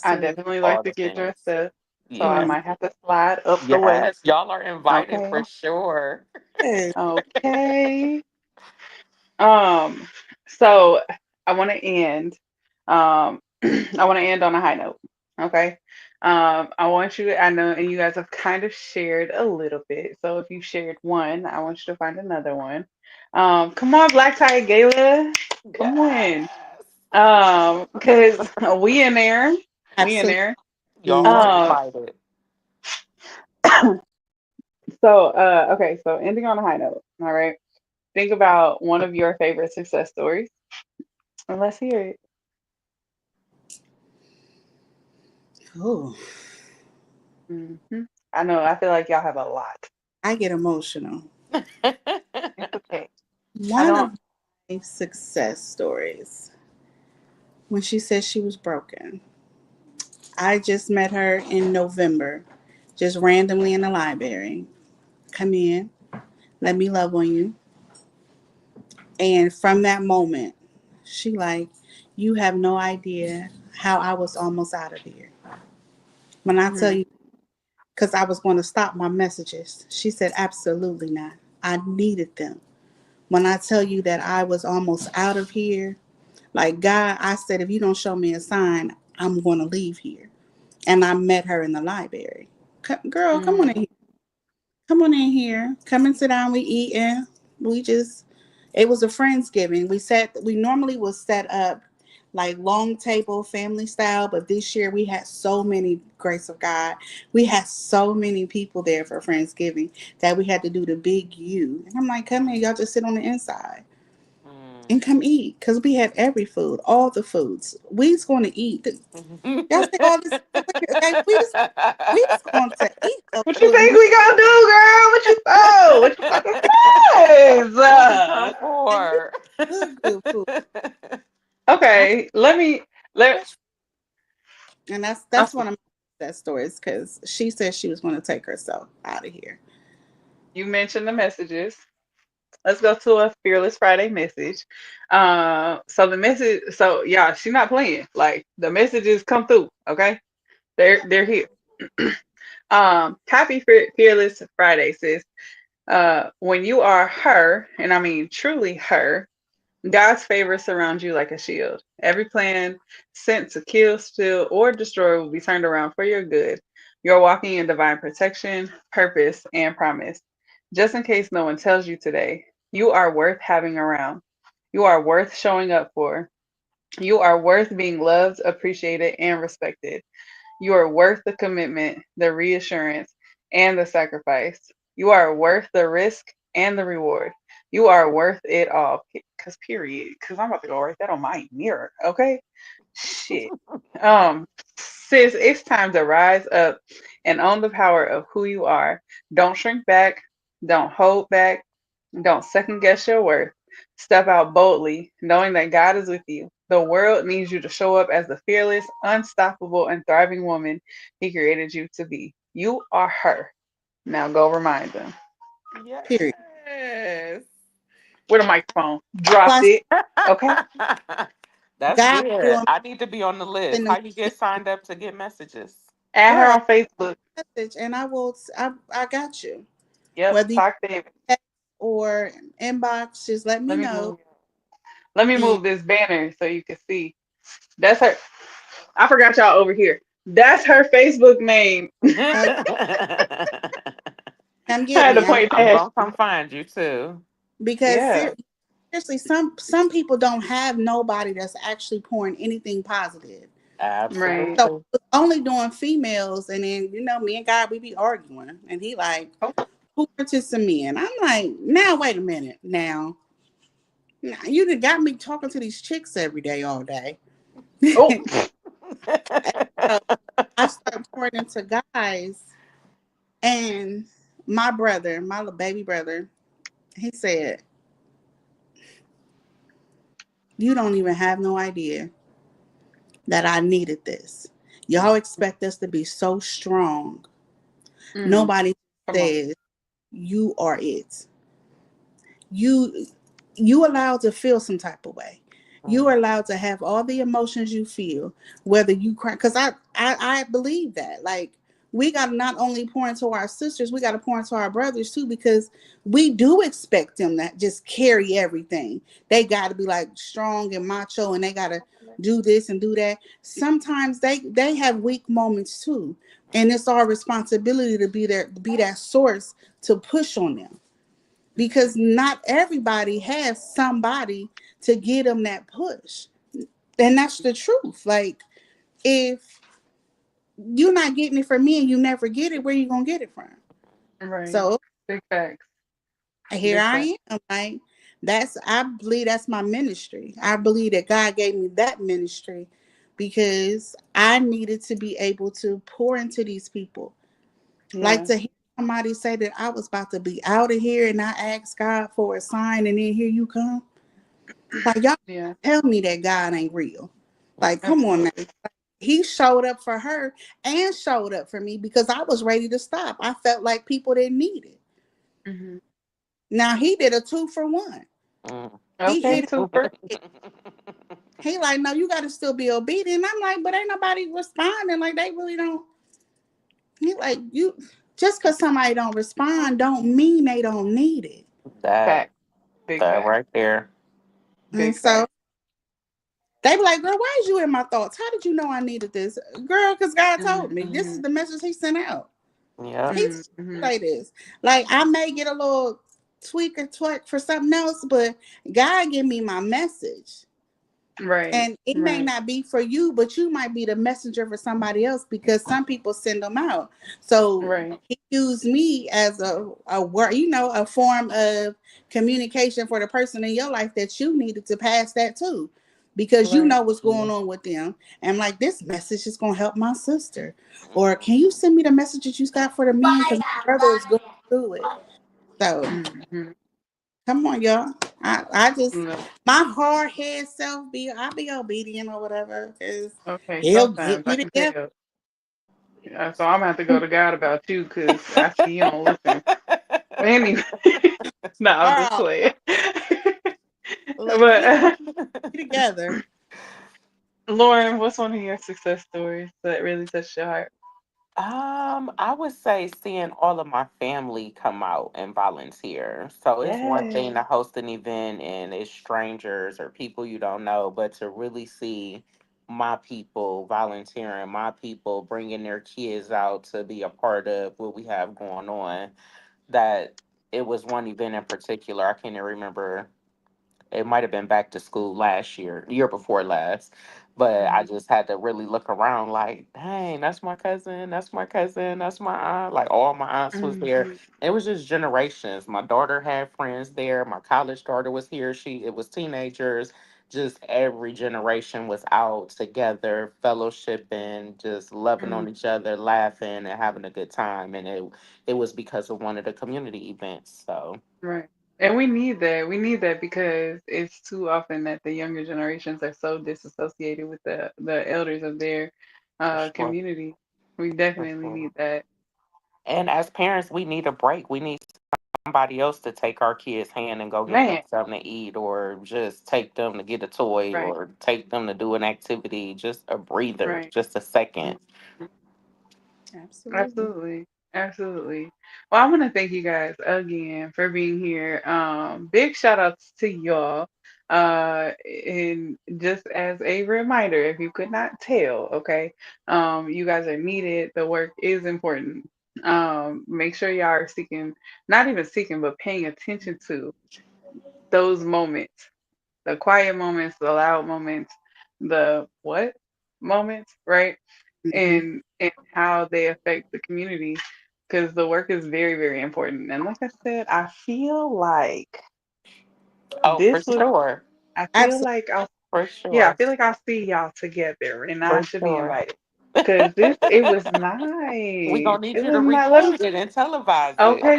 I Absolutely. definitely like all to the get things. dressed up. So I Yeah. Mm. might have to slide up the way. Yes. Y'all are invited Okay. for sure. Yeah. Okay. Um, so I want to end. I want to end on a high note. Okay. I want you. I know, and you guys have kind of shared a little bit. So if you shared one, I want you to find another one. Come on, Black Tie Gala. Come on. Yes. Because we in there. We in Absolutely. there. Y'all are Um, invited. okay. So ending on a high note. All right. Think about one of your favorite success stories, and let's hear it. Oh, Hmm. I know. I feel like y'all have a lot. I get emotional. It's okay. I One don't. of my success stories, when she said she was broken, I just met her in November, just randomly in the library. Come in, let me love on you. And from that moment, she like, You have no idea how I was almost out of here. When I tell Mhm. you, because I was going to stop my messages, she said, absolutely not. I needed them. When I tell you that I was almost out of here, like God, I said, if you don't show me a sign, I'm going to leave here. And I met her in the library. Girl, come on Mhm. in here. Come on in here. Come and sit down. We eating. We just. It was a friendsgiving. We normally would set up like long table family style, but this year we had so many, grace of God, we had so many people there for Friendsgiving that we had to do the big U. And I'm like, come here, y'all just sit on the inside and come eat, because we had every food, all the foods. We's going to eat. Y'all say all this. Okay, we's going to eat the What you food. And think we gonna do, girl? What you thought? What you fucking says? What you come we for? good, good food. I Okay, let. fresh, and I'm that's one of my best stories because she said she was going to take herself out of here. You mentioned the messages. Let's go to a Fearless Friday message. So the message, so yeah, she's not playing. Like the messages come through. Okay, they're here. Happy Fearless Friday, sis. When you are her, and I mean truly her, God's favor surrounds you like a shield. Every plan sent to kill, steal, or destroy will be turned around for your good. You're walking in divine protection, purpose, and promise. Just in case no one tells you today, you are worth having around. You are worth showing up for. You are worth being loved, appreciated, and respected. You are worth the commitment, the reassurance, and the sacrifice. You are worth the risk and the reward. You are worth it all. Cause period. Cause I'm about to go write that on my mirror. Okay. Shit. Sis, it's time to rise up and own the power of who you are. Don't shrink back. Don't hold back. Don't second guess your worth. Step out boldly, knowing that God is with you. The world needs you to show up as the fearless, unstoppable, and thriving woman He created you to be. You are her. Now go remind them. Period. Yes. With a microphone. Dropped Plus, it. Okay. That's God good. doing I need to be on the list. in How the you get signed up to get messages? Add her girl on Facebook. message, and I will. I got you. Yep. Whether you Talk David. text or inbox, just let me Let me know. move. Let me And move this banner so you can see. That's her. I forgot y'all over here. That's her Facebook name. uh, come I get had to me. point I'm that. gonna come find you too. Because Yeah. seriously, some people don't have nobody that's actually pouring anything positive. Right. So Absolutely. only doing females, and then me and God, we be arguing, and he like, Oh. pour into some men. I'm like, now wait a minute, now you done got me talking to these chicks every day, all day. Oh. So I start pouring into guys, and my brother, my little baby brother, he said, "You don't even have no idea that I needed this. Y'all expect us to be so strong. Mm, Nobody come on. says you are it. You you allowed to feel some type of way. You are Mm. allowed to have all the emotions you feel, whether you cry. Because I believe that. Like, we got to not only pour into our sisters, we got to pour into our brothers too, because we do expect them to just carry everything. They got to be like strong and macho, and they got to do this and do that. Sometimes they have weak moments too, and it's our responsibility to be there, be that source to push on them, because not everybody has somebody to give them that push. And that's the truth. Like, if you're not getting it from me and you never get it, where you gonna get it from? Right. So Big facts. here Big facts. I am. Like, I believe that's my ministry. I believe that God gave me that ministry because I needed to be able to pour into these people. Like, Yeah. to hear somebody say that I was about to be out of here and I asked God for a sign, and then here you come. Like, y'all Yeah. tell me that God ain't real. Like, come on now. Absolutely. He showed up for her and showed up for me because I was ready to stop. I felt like people didn't need it. Hmm. Now he did a 2 for 1. Mm. He Okay, hit it. super. He like, no, you got to still be obedient. I'm like, but ain't nobody responding. Like they really don't. He like you. Just because somebody don't respond, don't mean they don't need it. That Fact. Big that fact. right there. And Big so fact. they be like, girl, why is you in my thoughts? How did you know I needed this, girl? Because God told me this is Mm-hmm. the message He sent out. Yep. He told me Mm-hmm. to say this. Like I may get a little tweak or twerk for something else, but God give me my message. Right. And it may Right. not be for you, but you might be the messenger for somebody else because some people send them out. So Right. He used me as a word, a form of communication for the person in your life that you needed to pass that to, because you Right. know what's going on with them. And like this message is gonna help my sister, or can you send me the messages you got for the men because my brother is going through it. So Mm-hmm. come on, y'all. I just Look, my hard head self I be obedient or whatever because okay, he'll sometimes get I me can together. tell. So I'm gonna have to go to God about you because I see you don't listen. Anyway, no, I'm All just right, playing. look, But we gonna be together. Lauren, what's one of your success stories that really touched your heart? I would say seeing all of my family come out and volunteer. So it's one thing Yes. to host an event and it's strangers or people you don't know, but to really see my people volunteering, my people bringing their kids out to be a part of what we have going on. That it was one event in particular. I can't even remember, it might have been back to school last year, the year before last. But I Mhm. just had to really look around like, dang, that's my cousin, that's my cousin, that's my aunt. Like all my aunts was there. Mhm. It was just generations. My daughter had friends there. My college daughter was here. It was teenagers. Just every generation was out together, fellowshipping, just loving on Mhm. each other, laughing and having a good time. And it was because of one of the community events. So Right. And we need that. We need that because it's too often that the younger generations are so disassociated with the elders of their for sure. community. We For definitely sure. need that. And as parents, we need a break. We need somebody else to take our kids' hand and go get them Man, something to eat, or just take them to get a toy, right, or take them to do an activity. Just a breather, right. just a second. Absolutely. Absolutely. Absolutely. Well, I want to thank you guys again for being here. Big shout outs to y'all. And just as a reminder, if you could not tell, okay, you guys are needed. The work is important. Make sure y'all are seeking, not even seeking, but paying attention to those moments, the quiet moments, the loud moments, the what moments, right? Hmm. And how they affect the community because the work is very, very important. And like I said, I feel like Oh, for this would, sure. I feel Absolutely. like I'll, For yeah, I sure. feel like I'll see y'all together and I For should be sure. invited because it was We nice. gonna need It you to was nice. Let me, record it and televise it.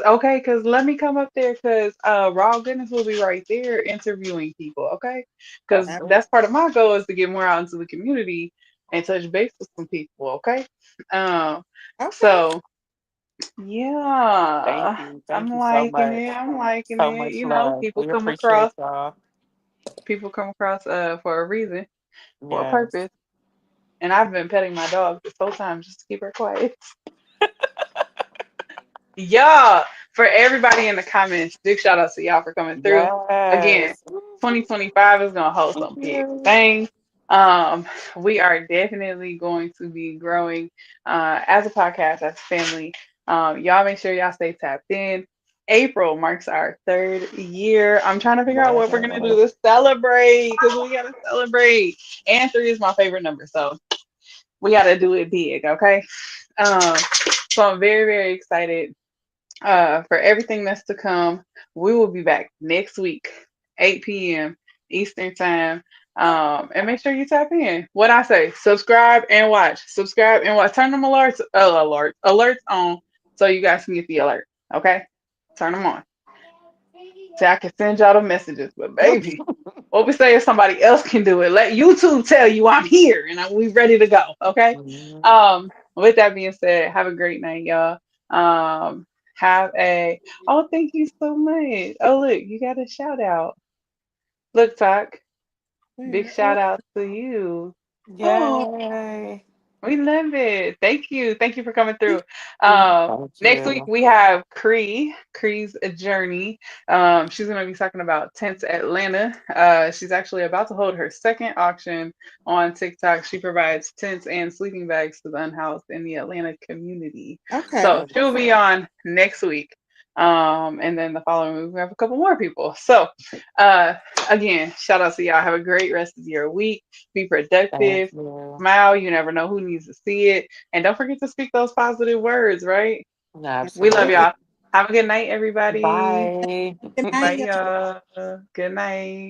okay, cause let me come up there, cause Raw Goodness will be right there interviewing people, okay? Cause That's it. that's part of my goal is to get more out into the community and touch base with some people, okay? Um, Okay. so Thank yeah, you. Thank I'm you so liking much. it. I'm liking So it. much You know, love. We appreciate y'all. people come across for a reason, for a Yes. purpose. And I've been petting my dog this whole time just to keep her quiet. Yeah, for everybody in the comments, big shout out to y'all for coming through. Again, Yes. 2025 is gonna hold Thank some big you. things. Um, we are definitely going to be growing as a podcast, as a family. Y'all make sure y'all stay tapped in. April marks our third year. I'm trying to figure out what we're gonna do Yes. to celebrate because we gotta celebrate. And three is my favorite number, so we gotta do it big, okay? Um, so I'm very, very excited for everything that's to come. We will be back next week, 8 p.m. Eastern Time. And make sure you tap in. What I say, subscribe and watch. Subscribe and watch. Turn them alerts on so you guys can get the alert. Okay? Turn them on. So I can send y'all the messages. But baby, what we say is somebody else can do it. Let YouTube tell you I'm here and we ready to go. Okay. Mhm. With that being said, have a great night, y'all. Have a oh, thank you so much. Oh, look, you got a shout out. Look, Talk. Big Where? shout out to you. Oh, Yay. We love it. Thank you. Thank you for coming through. oh, Thank Next week you. we have Cree. Cree's a journey. She's gonna be talking about Tents Atlanta. She's actually about to hold her second auction on TikTok. She provides tents and sleeping bags to the unhoused in the Atlanta community. okay. So Oh, she'll be on next week. And then the following week we have a couple more people. So uh again, shout out to y'all. Have a great rest of your week. Be thank productive, you. smile. You never know who needs to see it. And don't forget to speak those positive words, right? We love Absolutely. y'all. Have a good night, everybody. Bye. Good Bye, night, y'all. Good night.